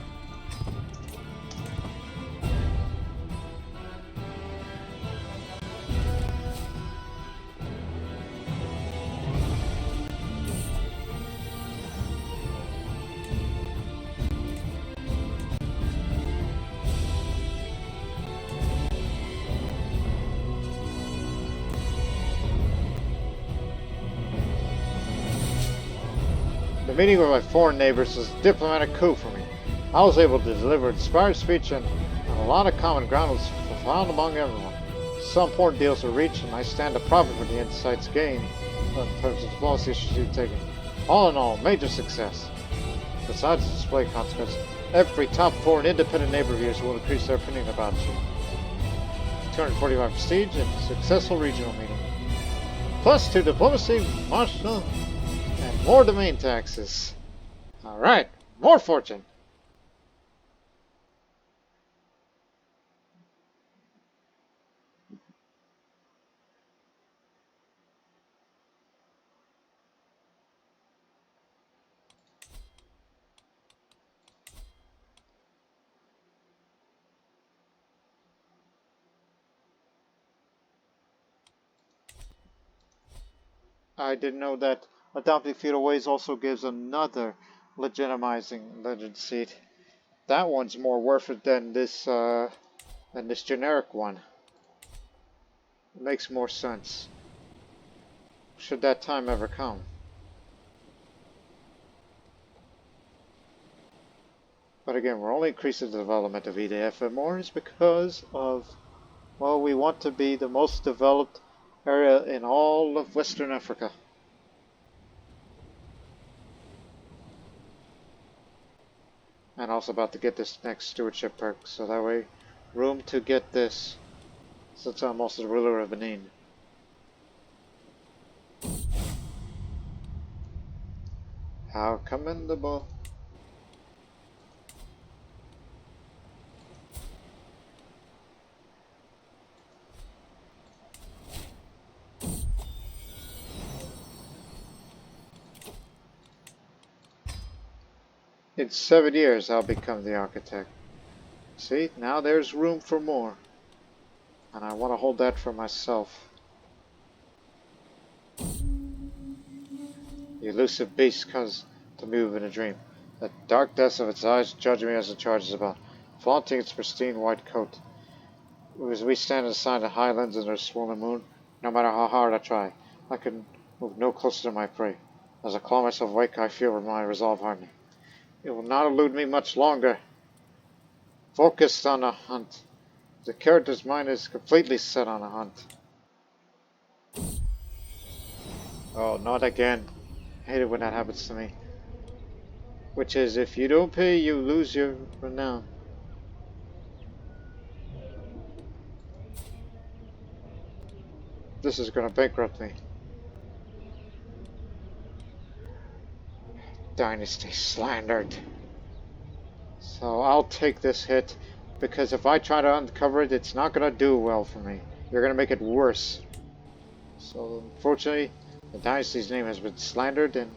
The meeting with my foreign neighbors was a diplomatic coup for me. I was able to deliver an inspired speech and a lot of common ground was found among everyone. Some important deals were reached and I stand to profit from the insights gained in terms of diplomacy issues taken. All in all, major success. Besides the display consequence, every top 4 and independent neighbor of yours will increase their opinion about you. 245 prestige and successful regional meeting. Plus 2 diplomacy, martial, and more domain taxes. Alright, more fortune. I didn't know that adopting feudal ways also gives another legitimizing legend seat. That one's more worth it than this generic one. It makes more sense. Should that time ever come. But again, we're only increasing the development of EDF and more is because of, well, we want to be the most developed area in all of Western Africa. And also about to get this next stewardship perk, so that way, room to get this, since I'm also the ruler of Benin. How commendable. In 7 years, I'll become the architect. See, now there's room for more. And I want to hold that for myself. The elusive beast comes to move in a dream. The dark depths of its eyes judge me as the charge is about, flaunting its pristine white coat. As we stand inside the highlands under a swollen moon, no matter how hard I try, I can move no closer to my prey. As I claw myself awake, I feel my resolve hardening. It will not elude me much longer. Focused on a hunt. The character's mind is completely set on a hunt. Oh, not again. I hate it when that happens to me. Which is, if you don't pay, you lose your renown. This is gonna bankrupt me. Dynasty slandered. So I'll take this hit, because if I try to uncover it, it's not going to do well for me. You're going to make it worse. So unfortunately, the dynasty's name has been slandered and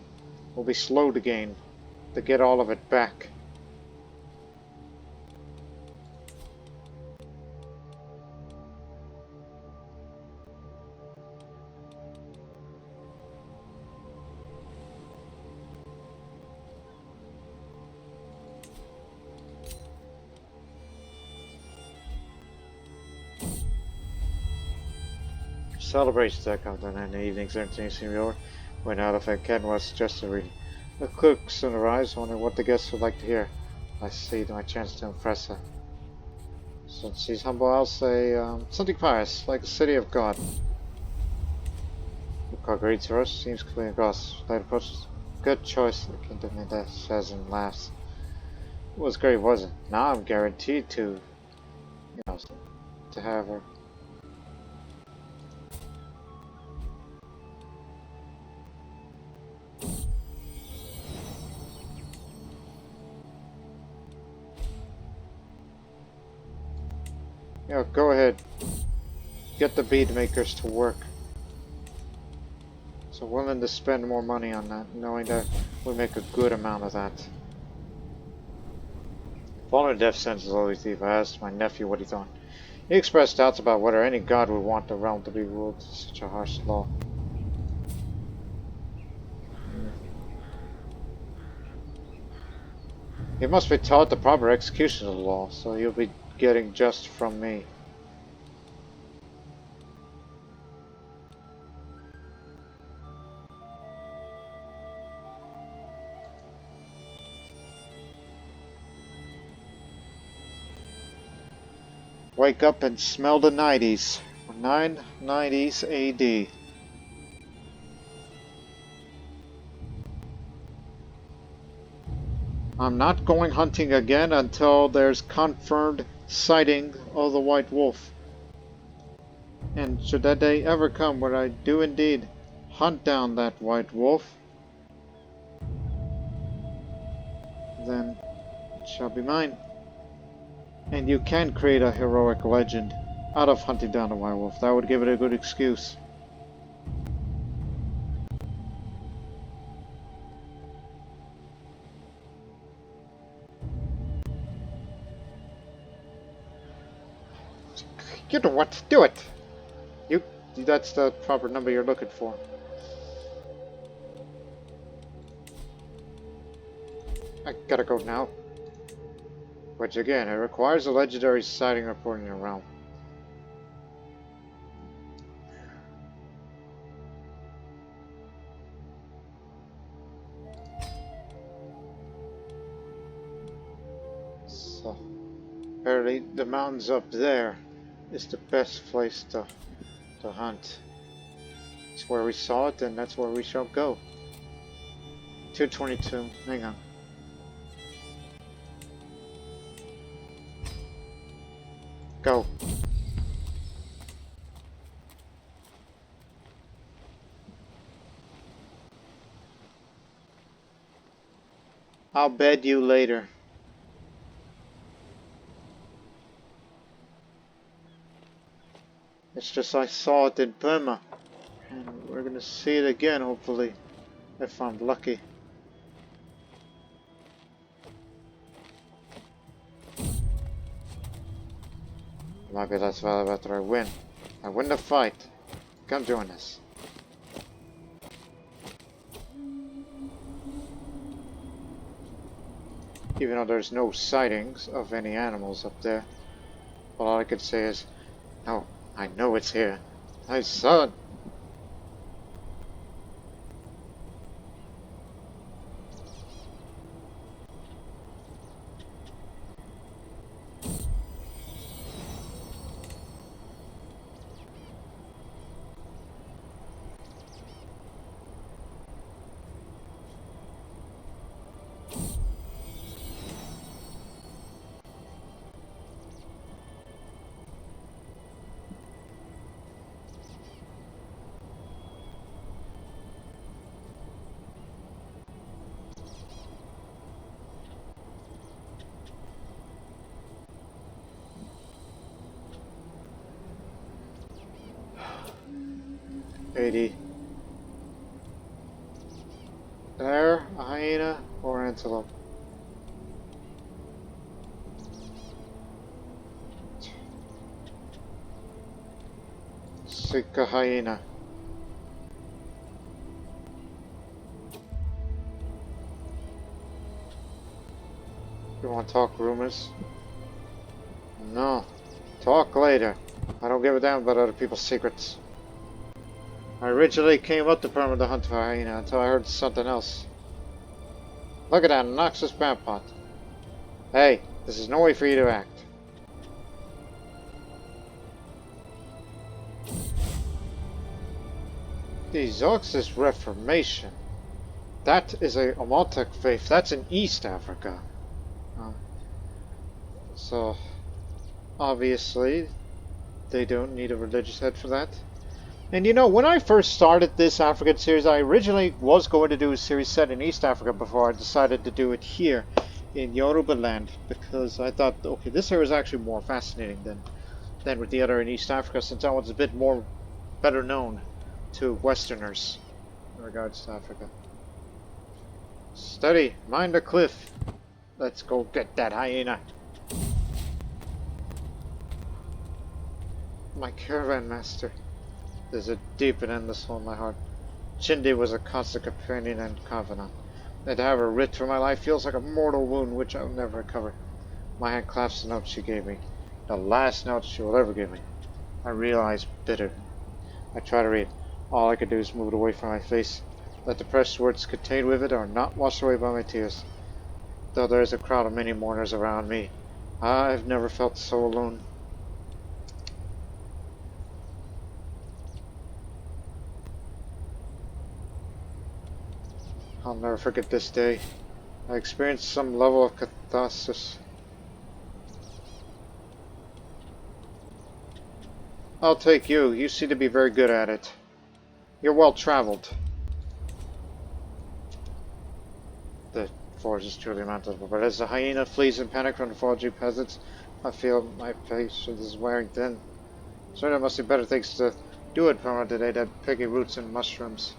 will be slow to get all of it back. Celebrations that come to an end in the evening's entertaining Senor went out of a Ken was just a reading. The cook soon arrives, wondering what the guests would like to hear. I see my chance to impress her. Since she's humble, I'll say something pious, like the city of God. The cook reads her, seems clean across. Light approaches. Good choice, the Kintamida says and laughs. It was great, wasn't it? Now I'm guaranteed to, to have her. Yeah, go ahead. Get the bead makers to work. So willing to spend more money on that, knowing that we make a good amount of that. Following a death sentence is always deep. I asked my nephew what he thought. He expressed doubts about whether any god would want the realm to be ruled to such a harsh law. He must be taught the proper execution of the law, so he'll be getting just from me. Wake up and smell the 90s. 990s AD. I'm not going hunting again until there's confirmed sighting of the white wolf. And should that day ever come where I do indeed hunt down that white wolf, then it shall be mine. And you can create a heroic legend out of hunting down a white wolf. That would give it a good excuse. You know what? Do it! That's the proper number you're looking for. I gotta go now. Which again, it requires a legendary sighting report in your realm. So, apparently the mountains up there is the best place to hunt. It's where we saw it, and that's where we shall go. 222. Hang on. Go. I'll bed you later. It's just I saw it in Burma, and we're gonna see it again, hopefully, if I'm lucky. It might be less valuable after I win. I win the fight. Come join us. Even though there's no sightings of any animals up there, all I could say is, no, I know it's here. I saw it. lady. There, a hyena or antelope? Seek a hyena. You want to talk rumors? No. Talk later. I don't give a damn about other people's secrets. I originally came up to Perma to hunt for hyena until I heard something else. Look at that noxious vampot. Hey, this is no way for you to act. The Oxus Reformation. That is a Amaltec faith. That's in East Africa. So, obviously, they don't need a religious head for that. And you know, when I first started this African series, I originally was going to do a series set in East Africa before I decided to do it here in Yorubaland, because I thought, okay, this area is actually more fascinating than with the other in East Africa, since that one's a bit more better known to Westerners in regards to Africa. Steady, mind the cliff. Let's go get that hyena. My caravan master. There's a deep and endless hole in my heart. Chindi was a constant companion and confidant. And to have her writ for my life feels like a mortal wound which I will never recover. My hand clasps the note she gave me. The last note she will ever give me. I realize bitter. I try to read. All I could do is move it away from my face. Let the precious words contained with it are not washed away by my tears. Though there is a crowd of many mourners around me, I've never felt so alone. I'll never forget this day. I experienced some level of catharsis. I'll take you. You seem to be very good at it. You're well traveled. The forest is truly manageable, but as the hyena flees in panic from the foraging peasants, I feel my patience is wearing thin. So there must be better things to do at Perma today than picking roots and mushrooms.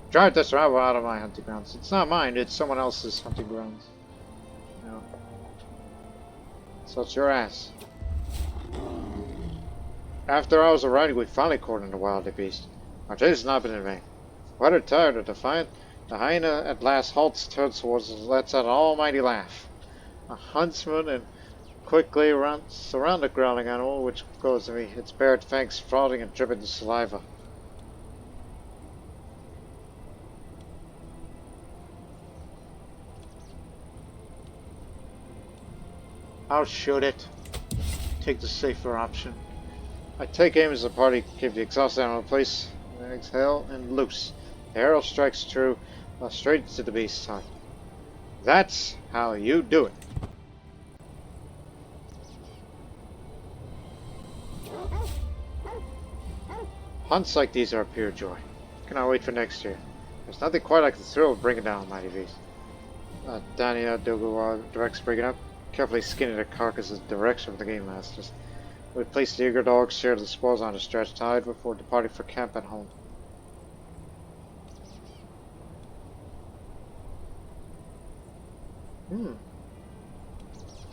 Drive this rabble out of my hunting grounds. It's not mine, it's someone else's hunting grounds. No. So it's your ass. After hours of riding, we finally cornered the wild beast. Our chase has not been in vain. Whether tired or defiant, the hyena at last halts, turns towards us, and lets out an almighty laugh. A huntsman and quickly surround the growling animal, which goes to me, its bared fangs frothing and dripping with saliva. I'll shoot it. Take the safer option. I take aim as the party keep the exhausted animal in place, and exhale and loose. The arrow strikes true, straight to the beast's heart. That's how you do it. Hunts like these are a pure joy. Cannot wait for next year. There's nothing quite like the thrill of bringing down a mighty beast. Dania Dogu directs breaking up, carefully skinning the carcass in the direction of the game masters. We placed the eager dogs, shared the spoils on a stretched hide before departing for camp and home.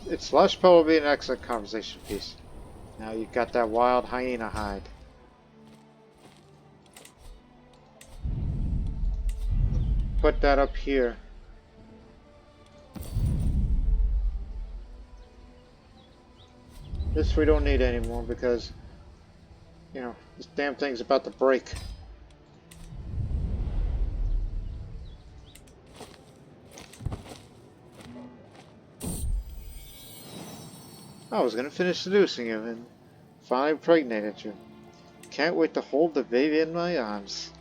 It's lush will be an excellent conversation piece. Now you've got that wild hyena hide. Put that up here. This we don't need anymore because, you know, this damn thing's about to break. I was gonna finish seducing you and finally impregnated you. Can't wait to hold the baby in my arms.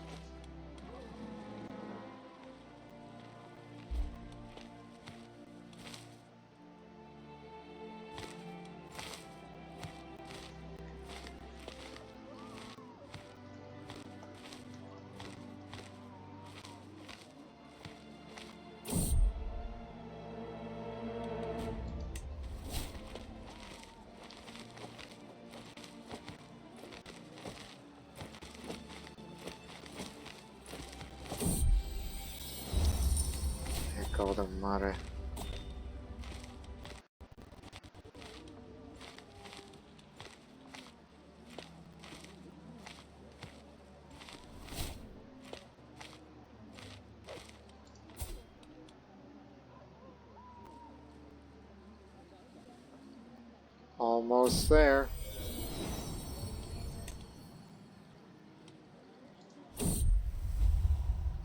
Toda madre. Almost there.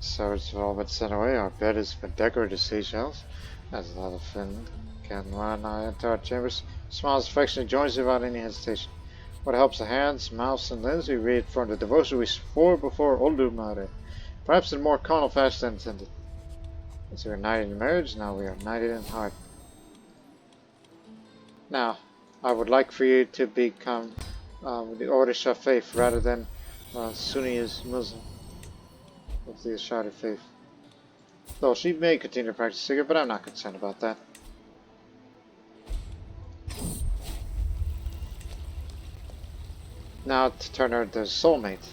So it's all been sent away. Our bed has been decorated with seashells. As a lot of Finn can run, I enter our chambers, smiles affectionately, joins me without any hesitation. What helps the hands, mouths, and limbs we read from the devotion we swore before Oldumare, perhaps in more carnal fashion than intended. As we were united in marriage, now we are united in heart. Now, I would like for you to become the Ordisha faith rather than Sunni's Muslim of the Ashari faith. Though she may continue to practice Sigurd, but I'm not concerned about that. Now to turn her into a soulmate.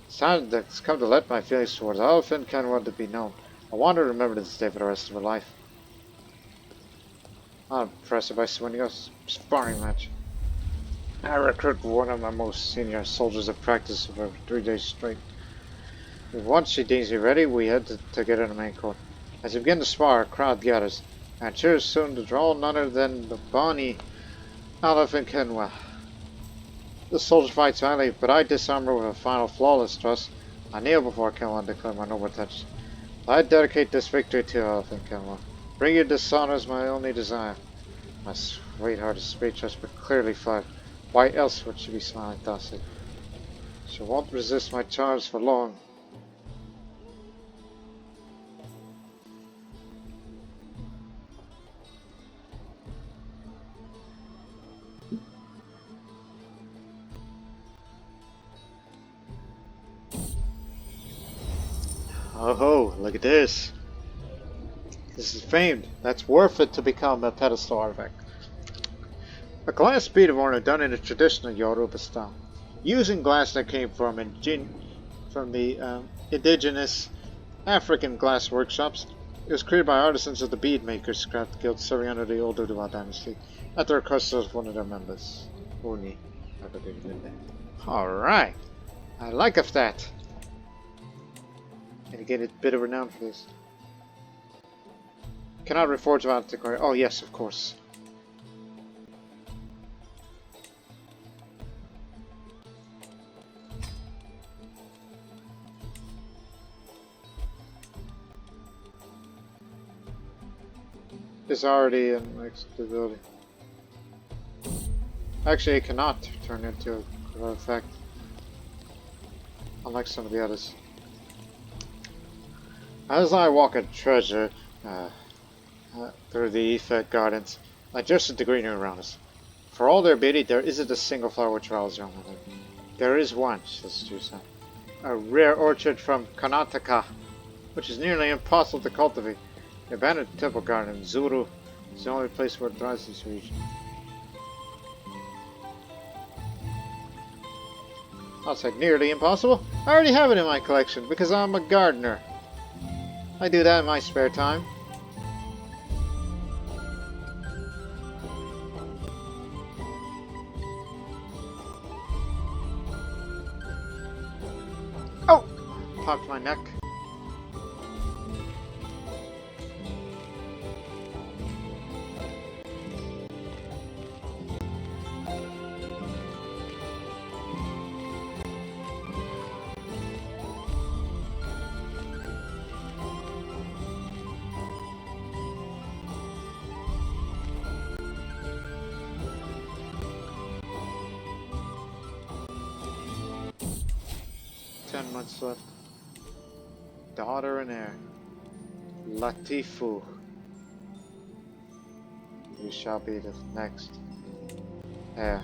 It's time that's come to let my feelings towards Alfin Kenwa to be known. I want her to remember this day for the rest of her life. I'll impress her by winning a sparring match. I recruit one of my most senior soldiers of practice for 3 days straight. Once she deems me ready, we head to get in the main court. As we begin to spar, a crowd gathers, and cheers soon to draw none other than the Bonnie Alfin Kenwa. The soldier fights valiantly, but I disarm her with a final flawless thrust. I kneel before Kenwa and declare my noble intentions. I dedicate this victory to Alfin Kenwa. Bring your dishonor is my only desire. My sweetheart is speechless, but clearly flattered. Why else would she be smiling thusly? She won't resist my charms for long. Oh ho, look at this. This is famed. That's worth it to become a pedestal artifact. A glass bead of ornament done in a traditional Yoruba style. Using glass that came from the indigenous African glass workshops, it was created by artisans of the Bead Makers Craft Guild serving under the Old Oduwa dynasty, at the request of one of their members, Ooni. Alright, I like of that. And get a bit of renown for this. Cannot reforge of Antiquity. Oh yes, of course. It's already in stability. Actually, it cannot turn into a effect, unlike some of the others. As I walk a treasure through the EPE gardens, I adjusted the greenery around us. For all their beauty, there isn't a single flower which riles around with it. There is one, says Jusa, a rare orchard from Karnataka, which is nearly impossible to cultivate. The abandoned temple garden in Zuru is the only place where it thrives in this region. I'll say nearly impossible. I already have it in my collection because I'm a gardener. I do that in my spare time. Oh! Popped my neck. Months left. Daughter and heir. Latifu. You shall be the next heir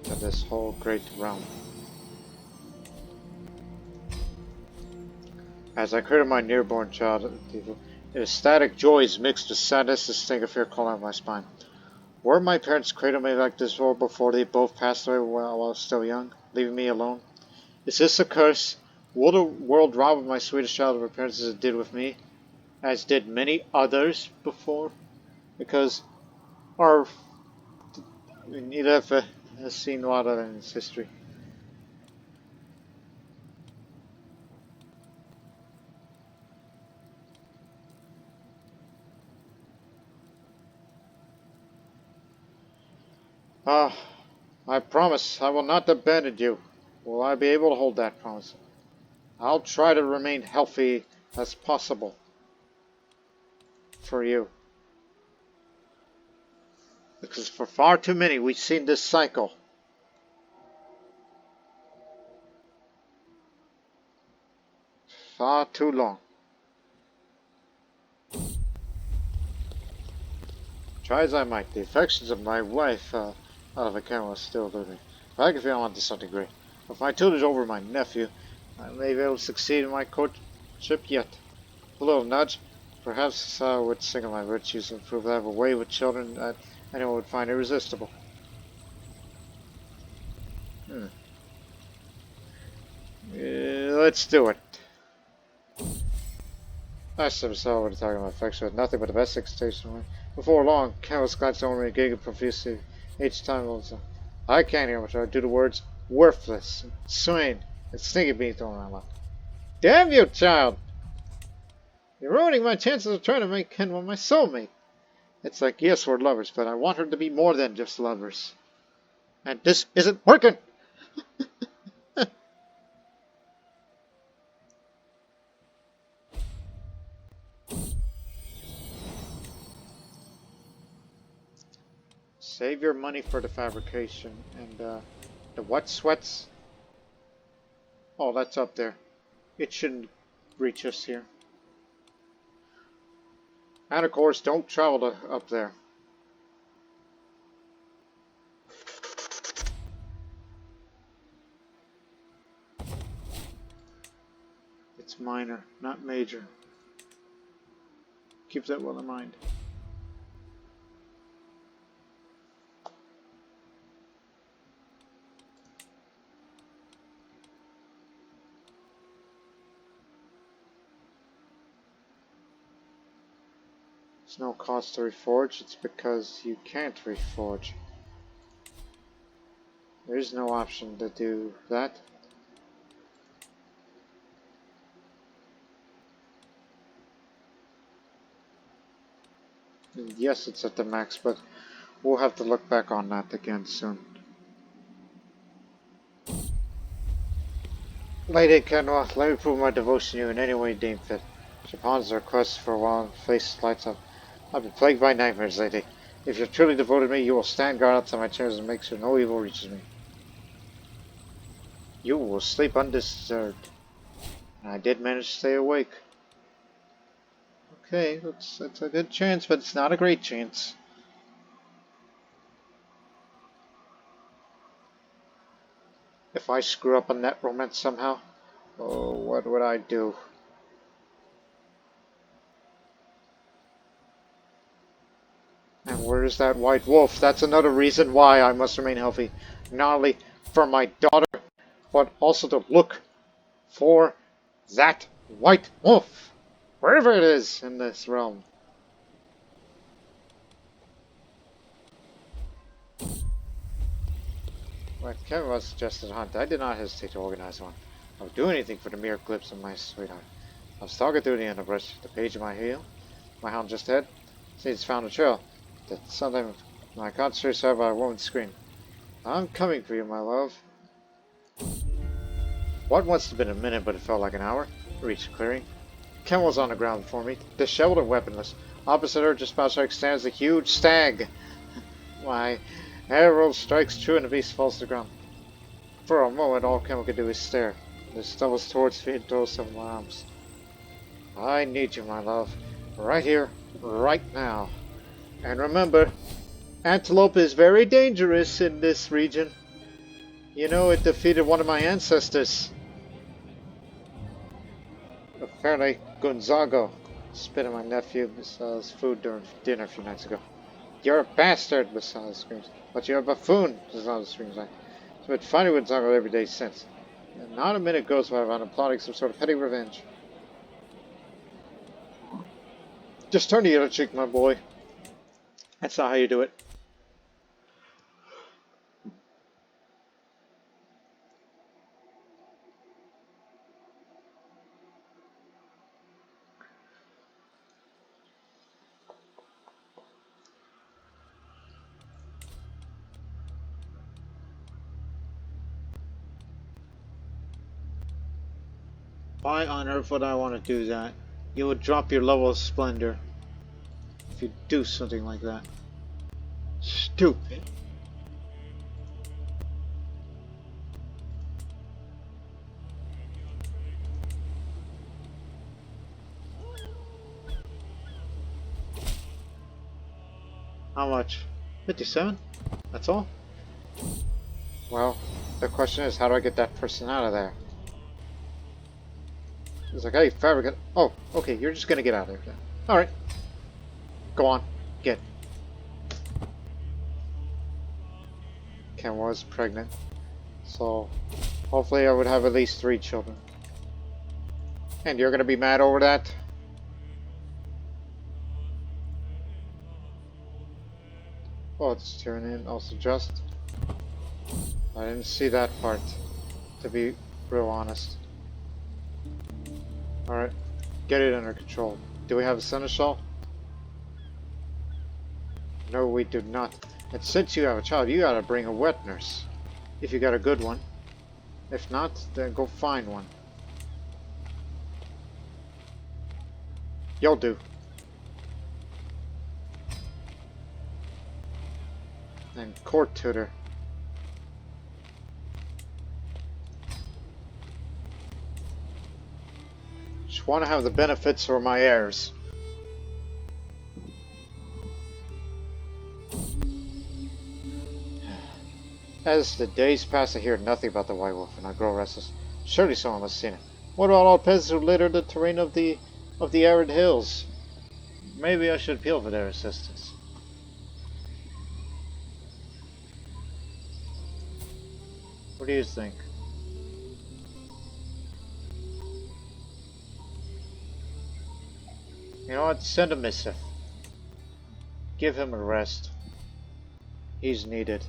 to this whole great realm. As I cradle my nearborn child, ecstatic joy is mixed with sadness, a sting of fear crawling up my spine. Were my parents cradled me like this before they both passed away while I was still young, leaving me alone? Is this a curse? Will the world rob my sweetest child of her parents as it did with me? as did many others before, because our EPE has seen a lot of that in its history. Ah, I promise I will not abandon you. Will I be able to hold that promise? I'll try to remain healthy as possible for you. Because for far too many, we've seen this cycle. Far too long. Try as I might, the affections of my wife, out of a camera, still elude me. If I can feel on to something great. With my tutelage over my nephew, I may be able to succeed in my courtship yet. A little nudge, perhaps I would single my virtues and prove that I have a way with children that anyone would find irresistible. Let's do it. Last time I saw what talking about affection with nothing but the best expectation. Before long, countless glanced over me, giggling profusely each time. I can't hear much. I do the words worthless, swain, and stinky bean thrown around my mouth. Damn you, child! You're ruining my chances of trying to make Kenwa my soulmate. It's like, yes, we're lovers, but I want her to be more than just lovers. And this isn't working! Save your money for the fabrication. And, the what sweats? Oh, that's up there. It shouldn't reach us here. And of course, don't travel up there. It's minor, not major. Keep that well in mind. There's no cost to reforge, it's because you can't reforge. There is no option to do that. And yes, it's at the max, but we'll have to look back on that again soon. Lady Kenwa, let me prove my devotion to you in any way deemed fit. Japan's request for a while, face lights up. I've been plagued by nightmares lately. If you're truly devoted to me, you will stand guard outside my chambers and make sure no evil reaches me. You will sleep undisturbed. And I did manage to stay awake. Okay, that's a good chance, but it's not a great chance. If I screw up on that romance somehow, oh, what would I do? And where's that white wolf? That's another reason why I must remain healthy. Not only for my daughter, but also to look for that white wolf. Wherever it is in this realm. When Kevin was suggested a hunt, I did not hesitate to organize one. I would do anything for the mere glimpse of my sweetheart. I was stalking through the underbrush, the page of my heel, my hound just ahead. It's found a trail. That sometimes my concentrated sight by a woman's scream. I'm coming for you, my love. What must have been a minute, but it felt like an hour. I reached the clearing. Ken was on the ground before me, disheveled and weaponless. Opposite her, just past her, stands a huge stag. My arrow strikes true and the beast falls to the ground. For a moment, all Ken could do is stare. Then stumbles towards me and throws up my arms. I need you, my love. Right here, right now. And remember, antelope is very dangerous in this region. You know, it defeated one of my ancestors. Apparently, Gonzago spit at my nephew Basal's food during dinner a few nights ago. You're a bastard, Basal screams. But you're a buffoon, Basal screams back. So it's fighting with Gonzago every day since. And not a minute goes by without him plotting some sort of petty revenge. Just turn the other cheek, my boy. That's not how you do it. Why on earth would I want to do that? You would drop your level of splendor if you do something like that. Stupid. How much? 57? That's all? Well, the question is, how do I get that person out of there? It's like, hey, Farragut. Oh, okay, you're just gonna get out of there then. Alright. Go on. Get. Ken was pregnant. So, hopefully I would have at least 3 children. And you're gonna be mad over that? Oh, it's turning in also just. I didn't see that part, to be real honest. Alright, get it under control. Do we have a seneschal? No, we do not. And since you have a child, you gotta bring a wet nurse. If you got a good one. If not, then go find one. You'll do. And court tutor. Just want to have the benefits for my heirs. As the days pass, I hear nothing about the White Wolf, and I grow restless. Surely someone must have seen it. What about all peasants who litter the terrain of the arid hills? Maybe I should appeal for their assistance. What do you think? You know what? Send a missive. Give him a rest. He's needed.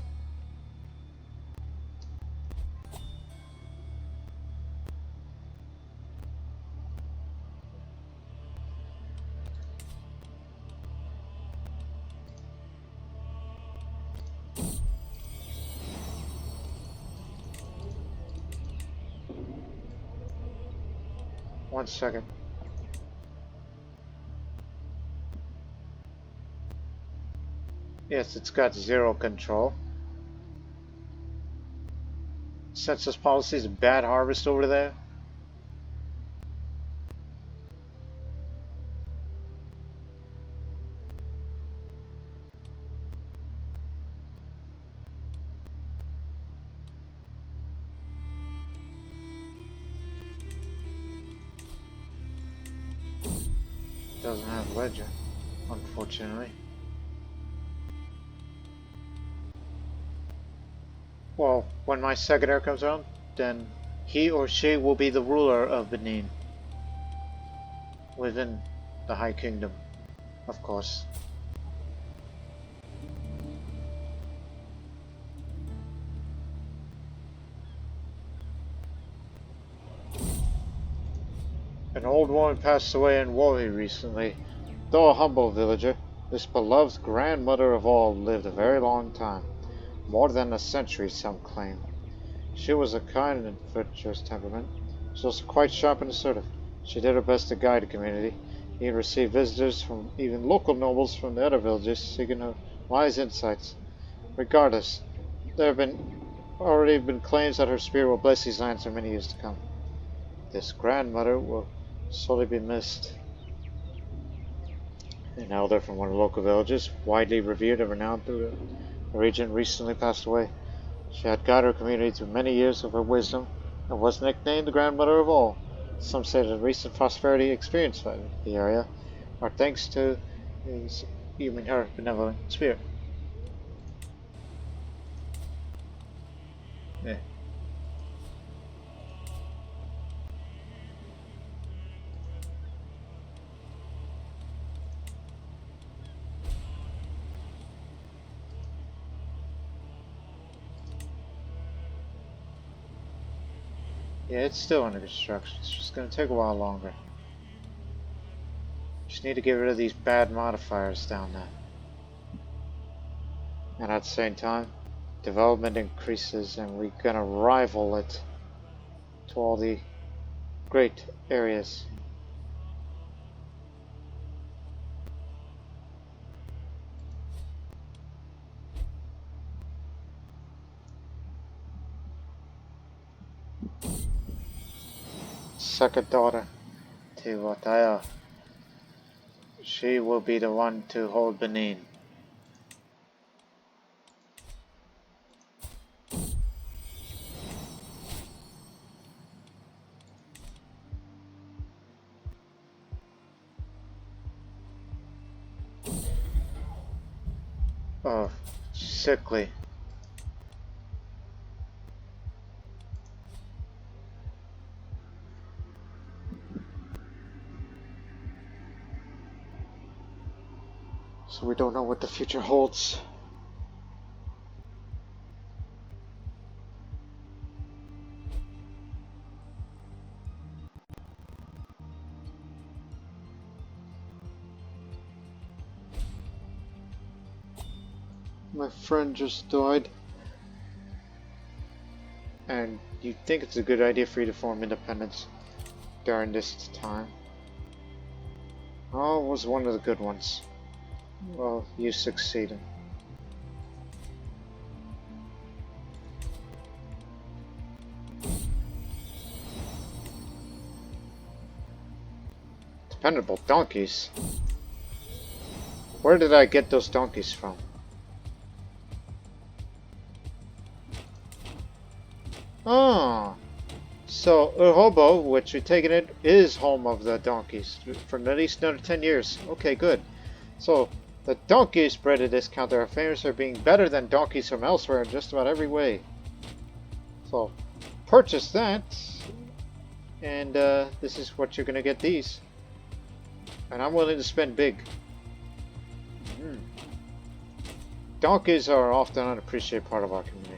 One second. Yes, it's got 0 control. Census policies, bad harvest over there. Doesn't have ledger, unfortunately. Well, when my second heir comes around, then he or she will be the ruler of Benin. Within the High Kingdom, of course. An old woman passed away in Wari recently. Though a humble villager, this beloved grandmother of all lived a very long time. More than a century, some claim. She was a kind and virtuous temperament. She was also quite sharp and assertive. She did her best to guide the community. He received visitors from even local nobles from the other villages seeking her wise insights. Regardless, there have already been claims that her spirit will bless these lands for many years to come. This grandmother will sorely be missed. An elder from one of the local villages, widely revered and renowned through the region, recently passed away. She had guided her community through many years of her wisdom and was nicknamed the grandmother of all. Some say that the recent prosperity experienced by the area are thanks to her benevolent spirit. Yeah. Yeah, it's still under construction. It's just gonna take a while longer. Just need to get rid of these bad modifiers down there. And at the same time, development increases and we're gonna rival it to all the great areas. Second daughter, Tiwataya. She will be the one to hold Benin. Oh, sickly. So we don't know what the future holds. My friend just died. And you think it's a good idea for you to form independence during this time? Oh, it was one of the good ones. Well, you succeeded. Dependable donkeys? Where did I get those donkeys from? Oh, so Urhobo, which you're taking it, is home of the donkeys for at least another 10 years. Okay, good. So the donkeys bred at this counter are famous for being better than donkeys from elsewhere in just about every way. So purchase that, and this is what you're gonna get these. And I'm willing to spend big. Donkeys are often an unappreciated part of our community.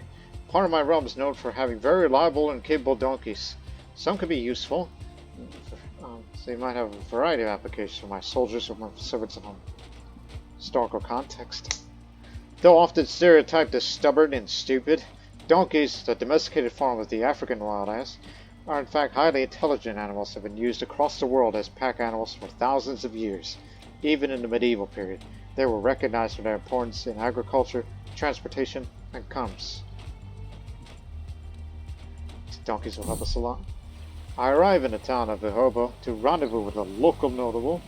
Part of my realm is known for having very reliable and capable donkeys. Some can be useful. So they might have a variety of applications for my soldiers or my servants in a historical context. Though often stereotyped as stubborn and stupid, donkeys, the domesticated form of the African wild ass, are in fact highly intelligent animals that have been used across the world as pack animals for thousands of years. Even in the medieval period, they were recognized for their importance in agriculture, transportation, and commerce. Donkeys will help us a lot. I arrive in the town of Urhobo to rendezvous with a local notable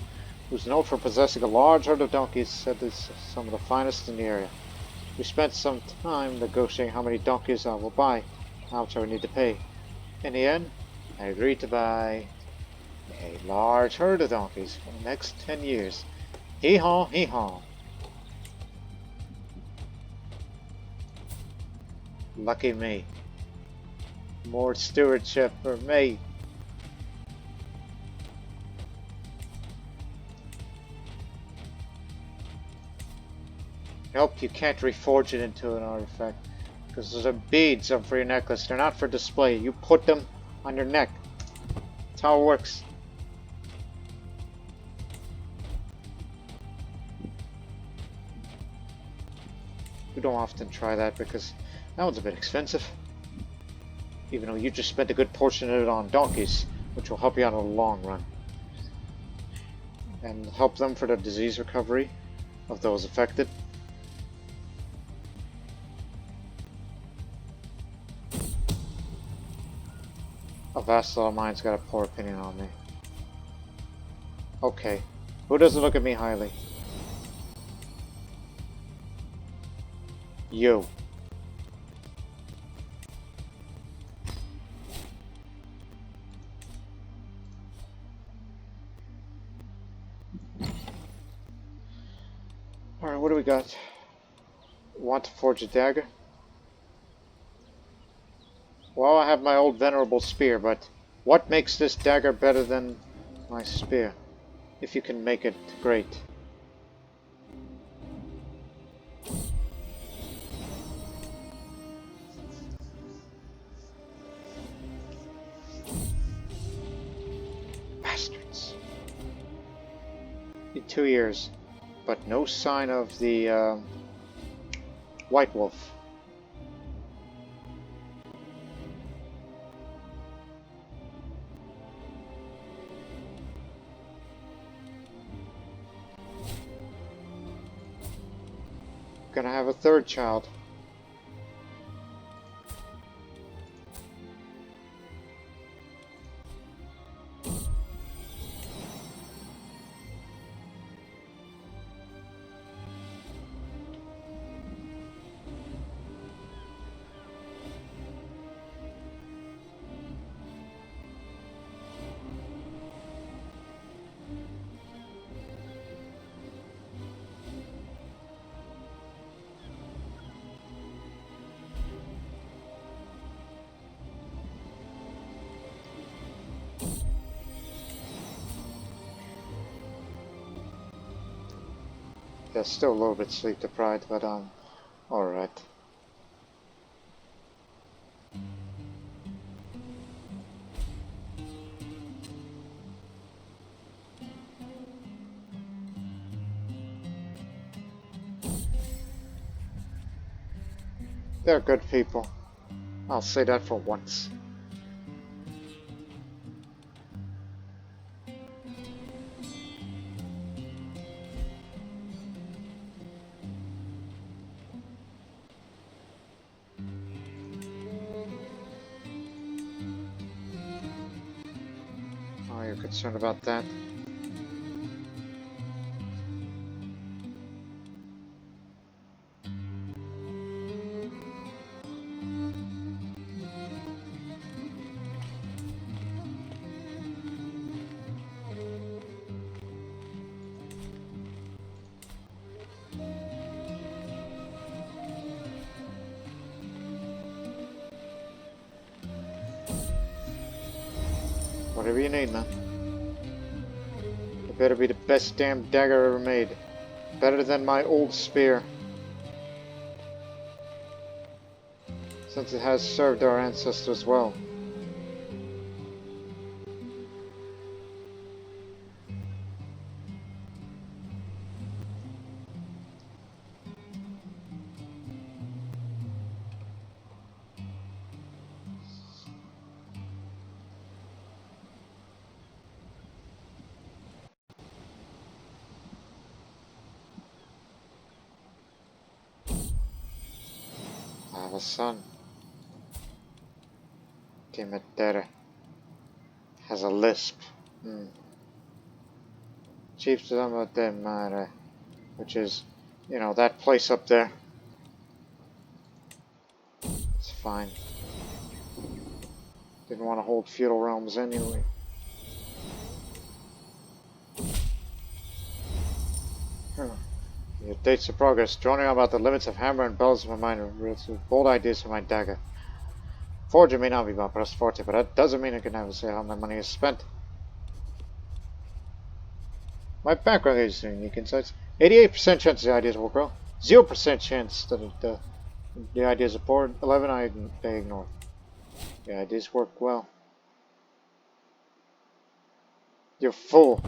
who's known for possessing a large herd of donkeys, said is some of the finest in the area. We spent some time negotiating how many donkeys I will buy, how much I would need to pay. In the end, I agreed to buy a large herd of donkeys for the next 10 years. Hee-haw, hee-haw. Lucky me. More stewardship for me. Nope, you can't reforge it into an artifact. Because those are beads for your necklace. They're not for display. You put them on your neck. That's how it works. We don't often try that because that one's a bit expensive. Even though you just spent a good portion of it on donkeys, which will help you out in the long run. And help them for the disease recovery of those affected. A vassal of mine's got a poor opinion on me. Okay, who doesn't look at me highly? You. Alright, what do we got? Want to forge a dagger? Well, I have my old venerable spear, but what makes this dagger better than my spear? If you can make it great. in 2 years, but no sign of the white wolf. Gonna have a third child. Yeah, still a little bit sleep deprived, but alright. They're good people. I'll say that for once. Oh, you're concerned about that? Whatever you need, man. It better be the best damn dagger ever made. Better than my old spear. Since it has served our ancestors well. I have a son. Cimetiere. Has a lisp. Chiefdom de Mare. Which is, you know, that place up there. It's fine. Didn't want to hold feudal realms anyway. Your dates of progress. Droning on about the limits of hammer and bells of my mind. Bold ideas for my dagger. Forger may not be my plus forte, but that doesn't mean I can never say how my money is spent. My background is unique insights. 88% chance the ideas will grow. 0% chance that the ideas are poor. 11 they ignore. The ideas work well. You're fool.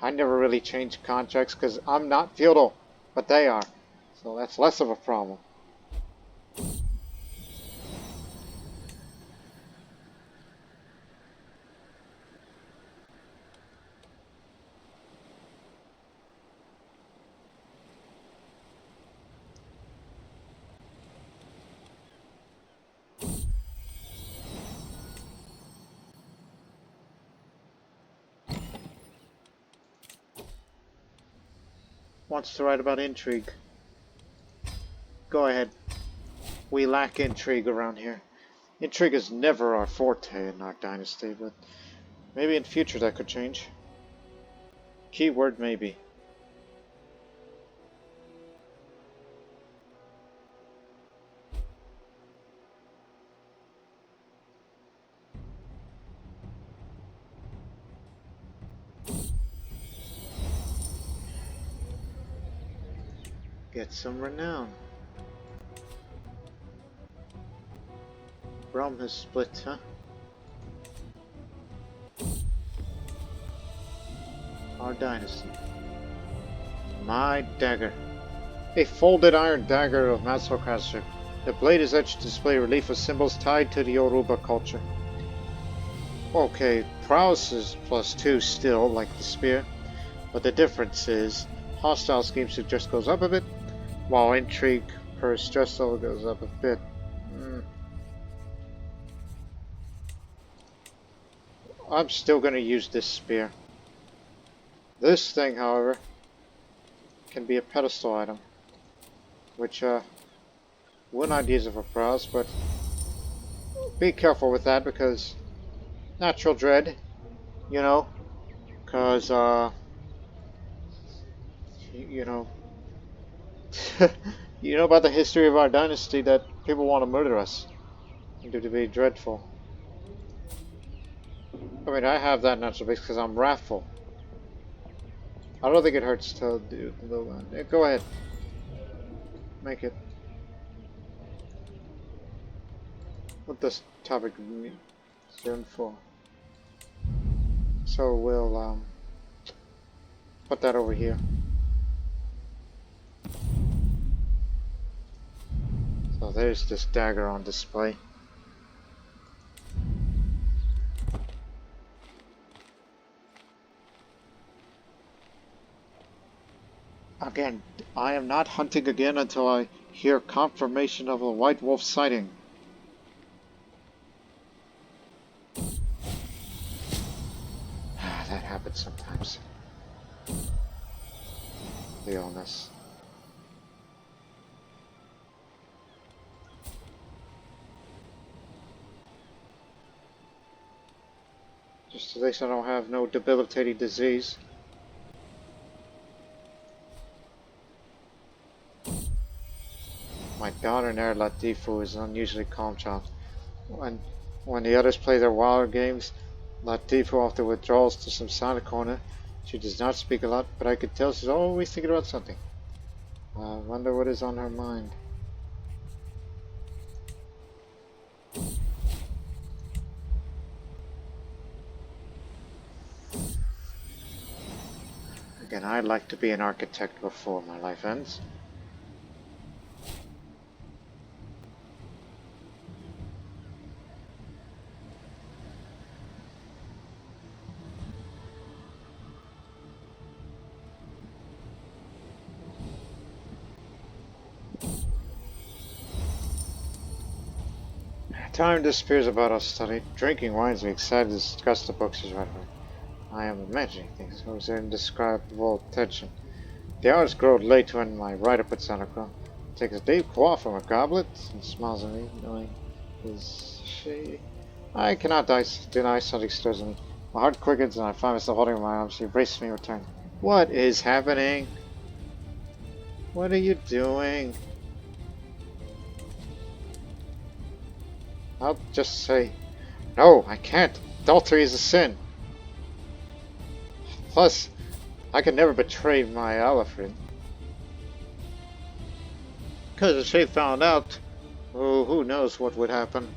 I never really change contracts because I'm not feudal, but they are. So that's less of a problem. Wants to write about intrigue. Go ahead. We lack intrigue around here. Intrigue is never our forte in our dynasty, but maybe in future that could change. Keyword maybe. Get some renown. Realm has split, huh? our dynasty. My dagger. A folded iron dagger of massive craftsmanship. The blade is etched to display relief of symbols tied to the Yoruba culture. Okay, prowess is +2 still, like the spear, but the difference is hostile scheme suggest goes up a bit, while intrigue per stress level goes up a bit. I'm still going to use this spear. This thing, however, can be a pedestal item, which wouldn't I'd use it for prowess, but be careful with that because natural dread, you know, because you know, you know about the history of our dynasty that people want to murder us due to be dreadful. I mean, I have that natural base because I'm wrathful. I don't think it hurts to do the one. Yeah, go ahead, make it. What does topic soon for? So we'll put that over here. So there's this dagger on display. Again, I am not hunting again until I hear confirmation of a white wolf sighting. That happens sometimes. The illness. Just at least I don't have no debilitating disease. My daughter Nair Latifu is an unusually calm child. When the others play their wilder games, Latifu often withdraws to some silent corner. She does not speak a lot, but I could tell she's always thinking about something. I wonder what is on her mind. Again, I'd like to be an architect before my life ends. Time disappears about our study. Drinking wines me excited to discuss the books he's read. I am imagining things. There was indescribable tension. The hours grow late when my writer puts on a crown, takes a deep quaff from a goblet, and smiles at me, knowing is she. I cannot deny something stirs in me. My heart quickens and I find myself holding her in my arms. She embraces me in return. What is happening? What are you doing? I'll just say, no, I can't. Adultery is a sin. Plus, I could never betray my Alfred. Because if she found out, oh, who knows what would happen.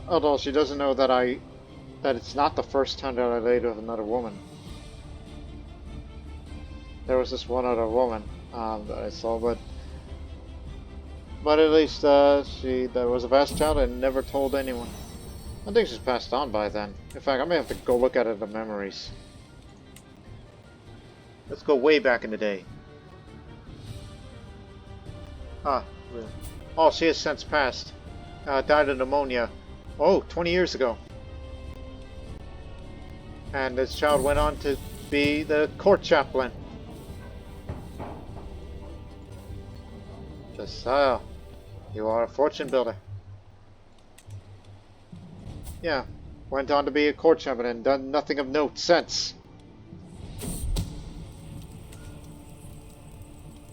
Although she doesn't know that that it's not the first time that I laid with another woman. There was this one other woman that I saw, but at least there was a vast child and never told anyone. I think she's passed on by then. In fact, I may have to go look at the memories. Let's go way back in the day. Really? Oh, she has since passed. Died of pneumonia. Oh, 20 years ago. And this child went on to be the court chaplain. Josiah, you are a fortune builder. Yeah, went on to be a court chaplain and done nothing of note since.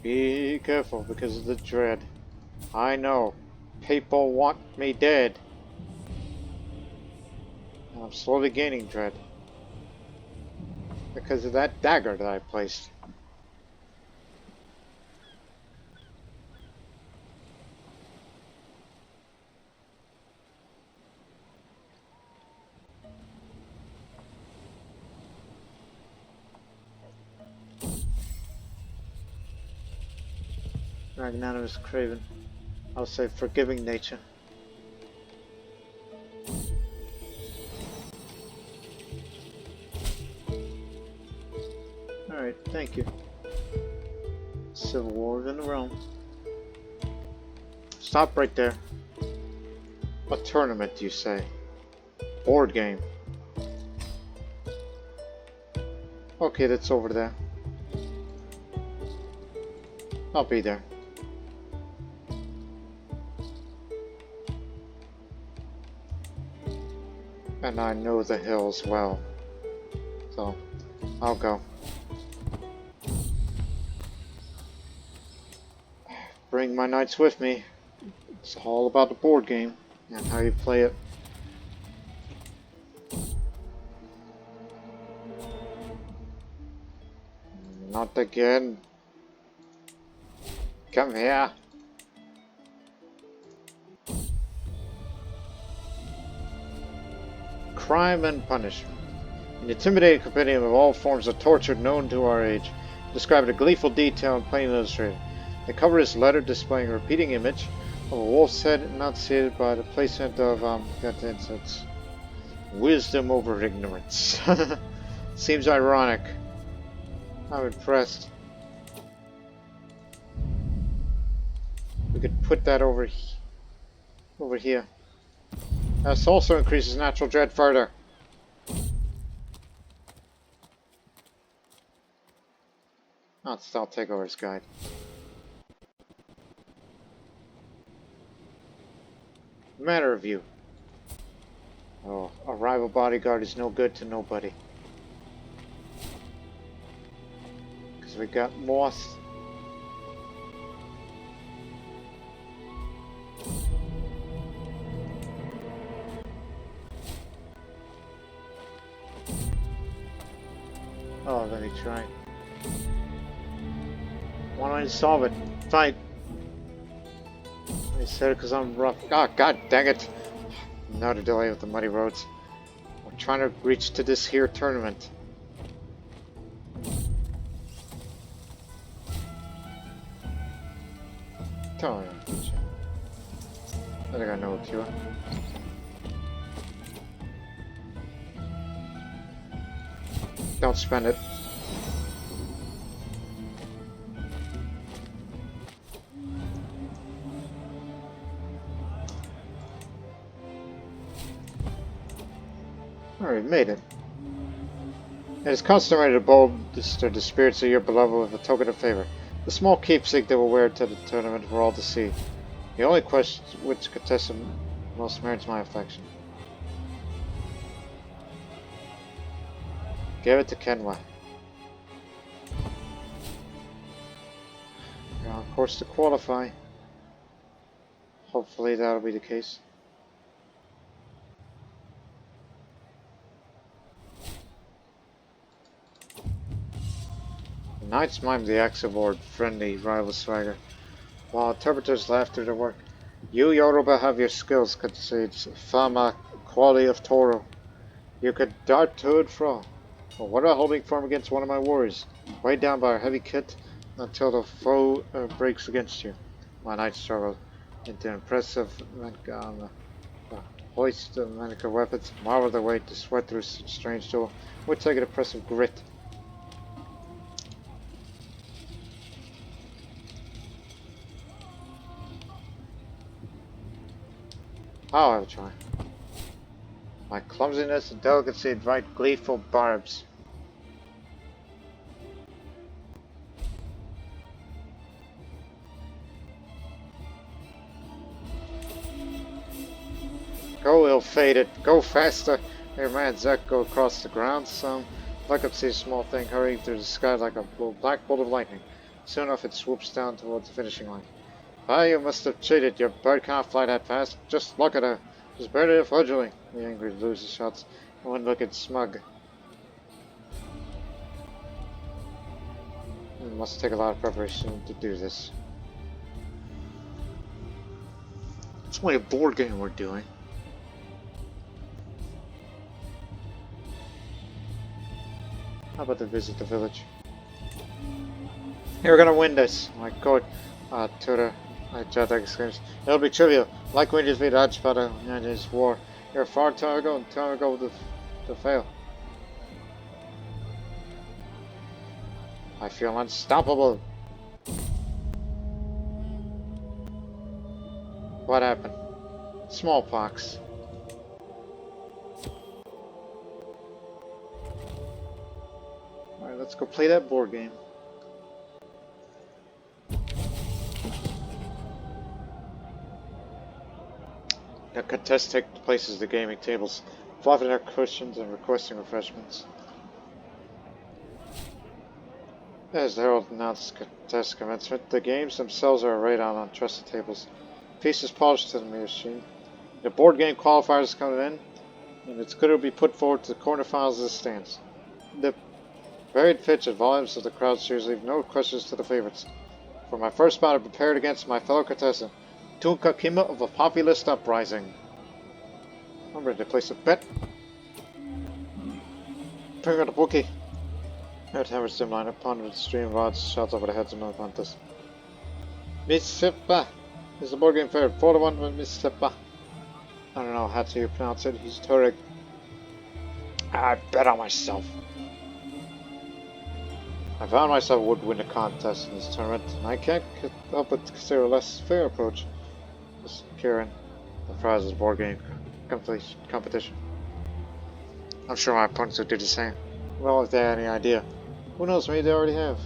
Be careful because of the dread. I know. People want me dead. And I'm slowly gaining dread. Because of that dagger that I placed. magnanimous craven. I'll say forgiving nature. Alright, thank you. Civil War within the realm. Stop right there. A tournament, you say? Board game. Okay, that's over there. I'll be there. And I know the hills well. So, I'll go. Bring my knights with me. It's all about the board game and how you play it. Not again. Come here. Crime and punishment. An intimidating compendium of all forms of torture known to our age, described in gleeful detail and plainly illustrated. The cover is letter displaying a repeating image of a wolf's head enunciated by the placement of Debutantes. Wisdom over ignorance. Seems ironic. I'm impressed. We could put that over here. This also increases natural dread further. I'll take over his guide. Matter of you. Oh, a rival bodyguard is no good to nobody. Because we got moss. Oh, let me try. Why don't I solve it? Fight! I said it because I'm rough. Oh, god dang it! Another delay with the muddy roads. I'm trying to reach to this here tournament. Tell me, I think I know a cure. Don't spend it. Alright, made it. It is customary to bolster the spirits of your beloved with a token of favor. The small keepsake they will wear to the tournament for all to see. The only question which contestant most merits my affection. Give it to Kenwa. You're on course to qualify. Hopefully that'll be the case. The knights mime the axe aboard friendly rival swagger, while interpreters laugh through their work. You Yoruba have your skills, concedes Fama quality of Toro. You could dart to and fro. But what about holding firm against one of my warriors, weighed down by our heavy kit until the foe breaks against you? My knights struggle into impressive hoist of manicular weapons, marvel their way to sweat through such strange tool, would take an impressive grit. I'll have a try. My clumsiness and delicacy invite gleeful barbs. Go ill-fated, go faster! Your man Zek go across the ground. Some look up, see a small thing hurrying through the sky like a black bolt of lightning. Soon enough it swoops down towards the finishing line. Ah, you must have cheated. Your bird can't fly that fast. Just look at her. She's barely fledgling. The angry loses shots. One looking smug. It must take a lot of preparation to do this. It's only a board game we're doing. How about to visit the village? Hey, we're gonna win this. My god. Tutor, Jetta exclaims. It'll be trivial. Like we defeated Ajpada in his war. You're far too ago to fail. I feel unstoppable. What happened? Smallpox. Alright, let's go play that board game. The contest take places at the gaming tables, flopping their cushions and requesting refreshments. As the herald announced contest commencement, the games themselves are arrayed on trusted tables. Pieces polished to the machine. The board game qualifiers coming in, and it's good to be put forward to the quarterfinals of the stands. The varied pitch and volumes of the crowd cheers leave no questions to the favorites. For my first bout, I prepared against my fellow contestant, Tunka Kima of a populist uprising. I'm ready to place a bet. Bring out the bookie. At Hammer's dim line, upon the stream of odds shouts over the heads of the contest. Mississippi is the board game favorite. 4-1 with Mississippi. I don't know how to pronounce it. He's Turek. I bet on myself. I found myself would win the contest in this tournament, and I can't help but consider a less fair approach. Securing the prize of board game competition. I'm sure my opponents would do the same. Well, if they had any idea. Who knows, maybe they already have.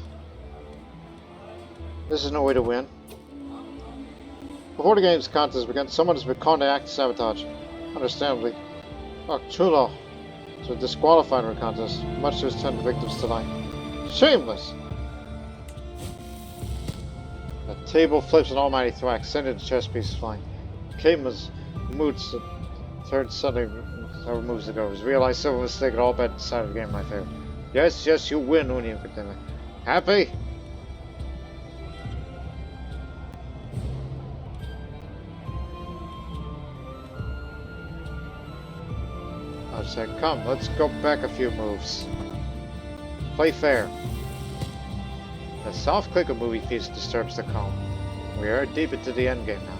This is no way to win. Before the game's contest began, someone has been caught in act of sabotage. Understandably. Chulo was disqualified from the contest, much to his 10 victims tonight. Shameless! The table flips an almighty thwack, sending the chess pieces flying. Kama's moods turned suddenly several moves ago. It was realized several mistakes had all bet decided the game in my favor. Yes, yes, you win, Ooni. Happy? I said, come, let's go back a few moves. Play fair. The soft click of movie feeds disturbs the calm. We are deep into the endgame now,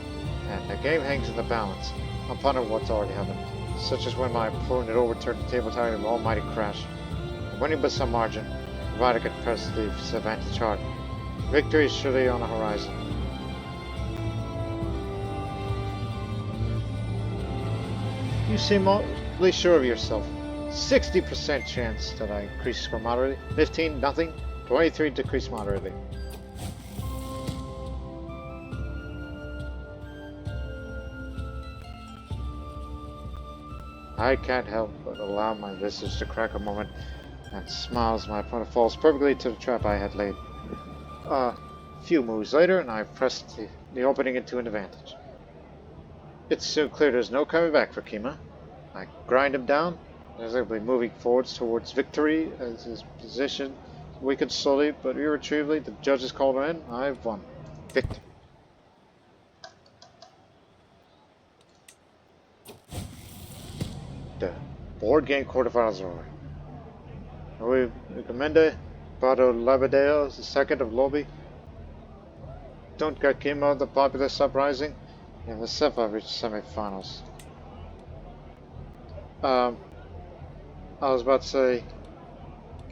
and the game hangs in the balance. I'm pondering what's already happened, such as when my opponent overturned the table tire of an almighty crash. I'm winning by some margin, provided I can press the advantage hard. Victory is surely on the horizon. You seem awfully sure of yourself. 60% chance that I increase score moderately. 15, nothing. 23, decrease moderately. I can't help but allow my visage to crack a moment and smile as my opponent falls perfectly to the trap I had laid. A few moves later, and I pressed the opening into an advantage. It's soon clear there's no coming back for Kima. I grind him down, visibly moving forwards towards victory as his position weakened slowly but irretrievably. The judges called in. I've won. Victory. The board game quarterfinals are over. We recommend Bado Labadeo, the second of Lobby. Don't get Kima, the populist uprising, and the Sepa reached semifinals. I was about to say,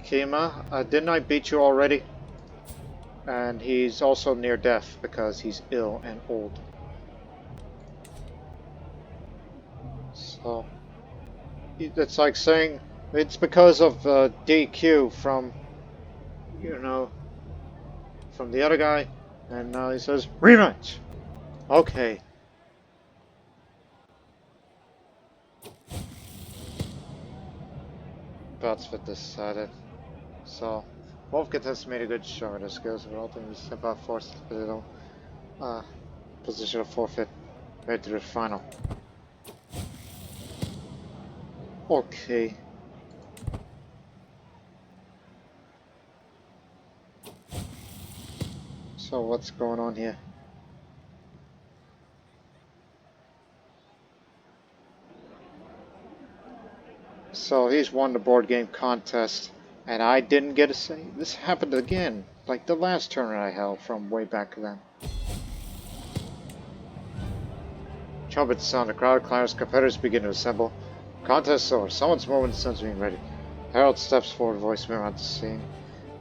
Kima, didn't I beat you already? And he's also near death because he's ill and old. So, it's like saying it's because of DQ from, you know, from the other guy, and now he says, rematch! Okay. Bouts for decided. So, both contestants made a good show of their skills, but ultimately step out forced to the position of forfeit right to the final. Okay. So what's going on here? So he's won the board game contest, and I didn't get a say. This happened again, like the last tournament I held from way back then. Trumpets sound, the crowd clatters, competitors begin to assemble. Contest over. Someone's moment, the sun's being ready. Herald steps forward, voice mirror at the scene.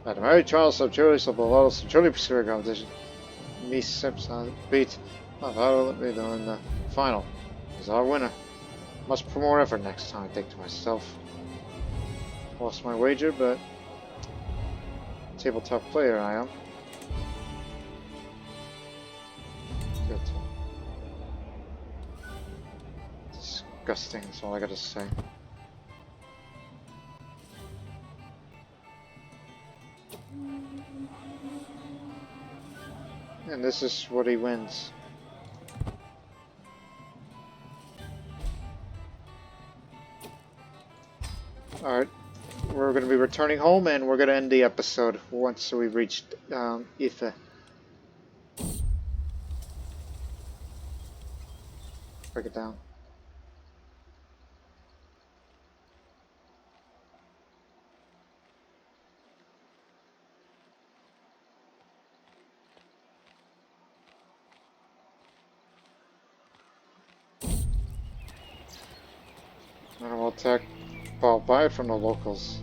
At the married trials of Julie, so below, so truly pursue a competition. Me sips on the beat. I've let me know in the final. Is our winner. Must put more effort next time, I think to myself. Lost my wager, but tabletop player I am. Good. Disgusting, that's all I gotta say. And this is what he wins. Alright, we're going to be returning home and we're going to end the episode once we've reached EPE. Break it down. Animal attack. I'll buy it from the locals.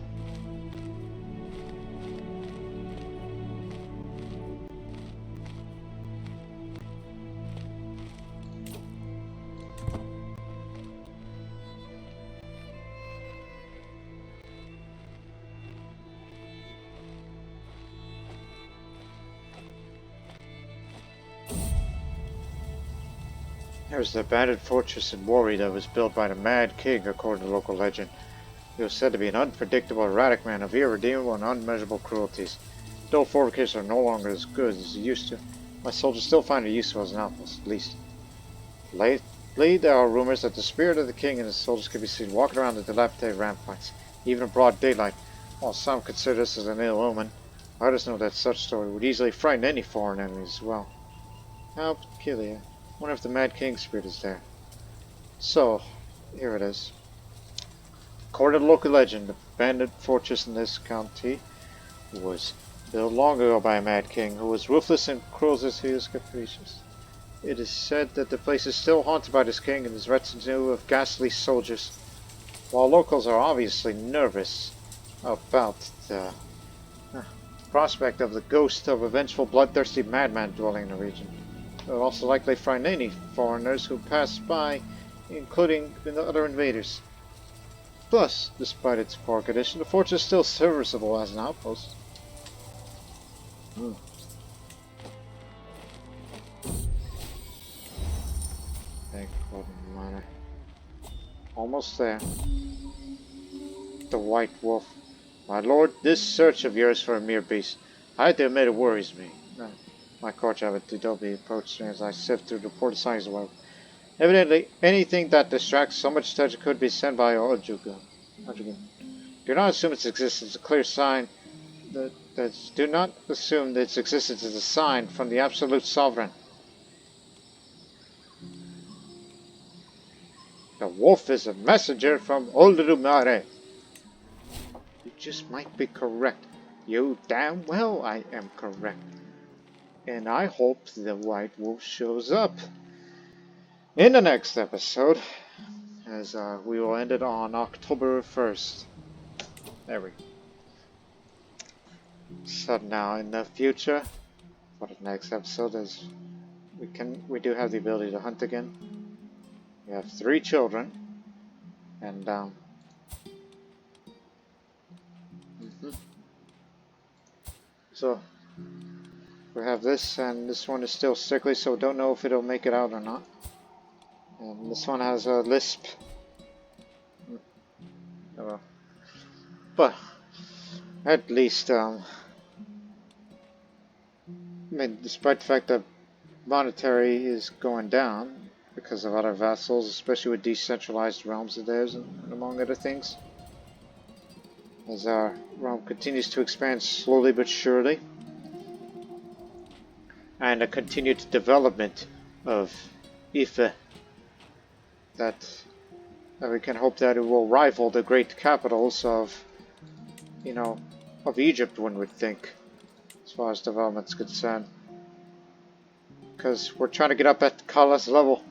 There's the abandoned fortress in Wari that was built by the Mad King, according to local legend. He was said to be an unpredictable, erratic man of irredeemable and unmeasurable cruelties. Though fortifications are no longer as good as they used to, my soldiers still find it useful as an outpost, at least. Lately, there are rumors that the spirit of the king and his soldiers can be seen walking around the dilapidated ramparts, even in broad daylight. While some consider this as an ill omen, others know that such story would easily frighten any foreign enemy as well. How peculiar. Wonder if the Mad King spirit is there. So, here it is. According to local legend, the abandoned fortress in this county was built long ago by a Mad King who was ruthless and cruel as he was capricious. It is said that the place is still haunted by this king and his retinue of ghastly soldiers. While locals are obviously nervous about the prospect of the ghost of a vengeful, bloodthirsty madman dwelling in the region, it will also likely frighten any foreigners who pass by, including the other invaders. Plus, despite its poor condition, the fortress is still serviceable as an outpost. Manor. Almost there. The White Wolf. My lord, this search of yours for a mere beast, I have to admit it worries me. My coach of Adobe approached me as I sift through the reported signs of life. Evidently, anything that distracts so much attention could be sent by Ojuga. Do not assume its existence is a clear sign. Do not assume that its existence is a sign from the absolute sovereign. The wolf is a messenger from Oldumare. You just might be correct. You damn well I am correct. And I hope the White Wolf shows up in the next episode, as we will end it on October 1st. There we go. So now in the future, for the next episode, is we do have the ability to hunt again. We have 3 children, and so we have this, and this one is still sickly, so don't know if it'll make it out or not. And this one has a lisp. Oh well. But at least, I mean, despite the fact that monetary is going down because of other vassals, especially with decentralized realms of theirs, and among other things, as our realm continues to expand slowly but surely, and a continued development of EPE, that we can hope that it will rival the great capitals of, of Egypt, one would think, as far as development's concerned. Because we're trying to get up at Kala's level.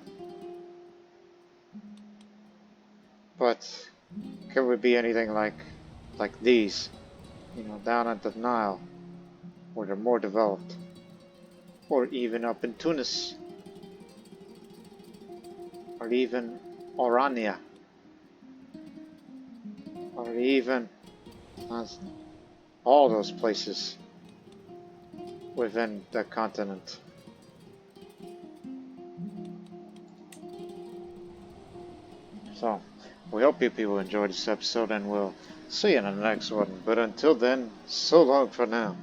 But could we be anything like these? You know, down at the Nile, where they're more developed. Or even up in Tunis. Or even Orania. Or even all those places within the continent. So, we hope you people enjoyed this episode, and we'll see you in the next one. But until then, so long for now.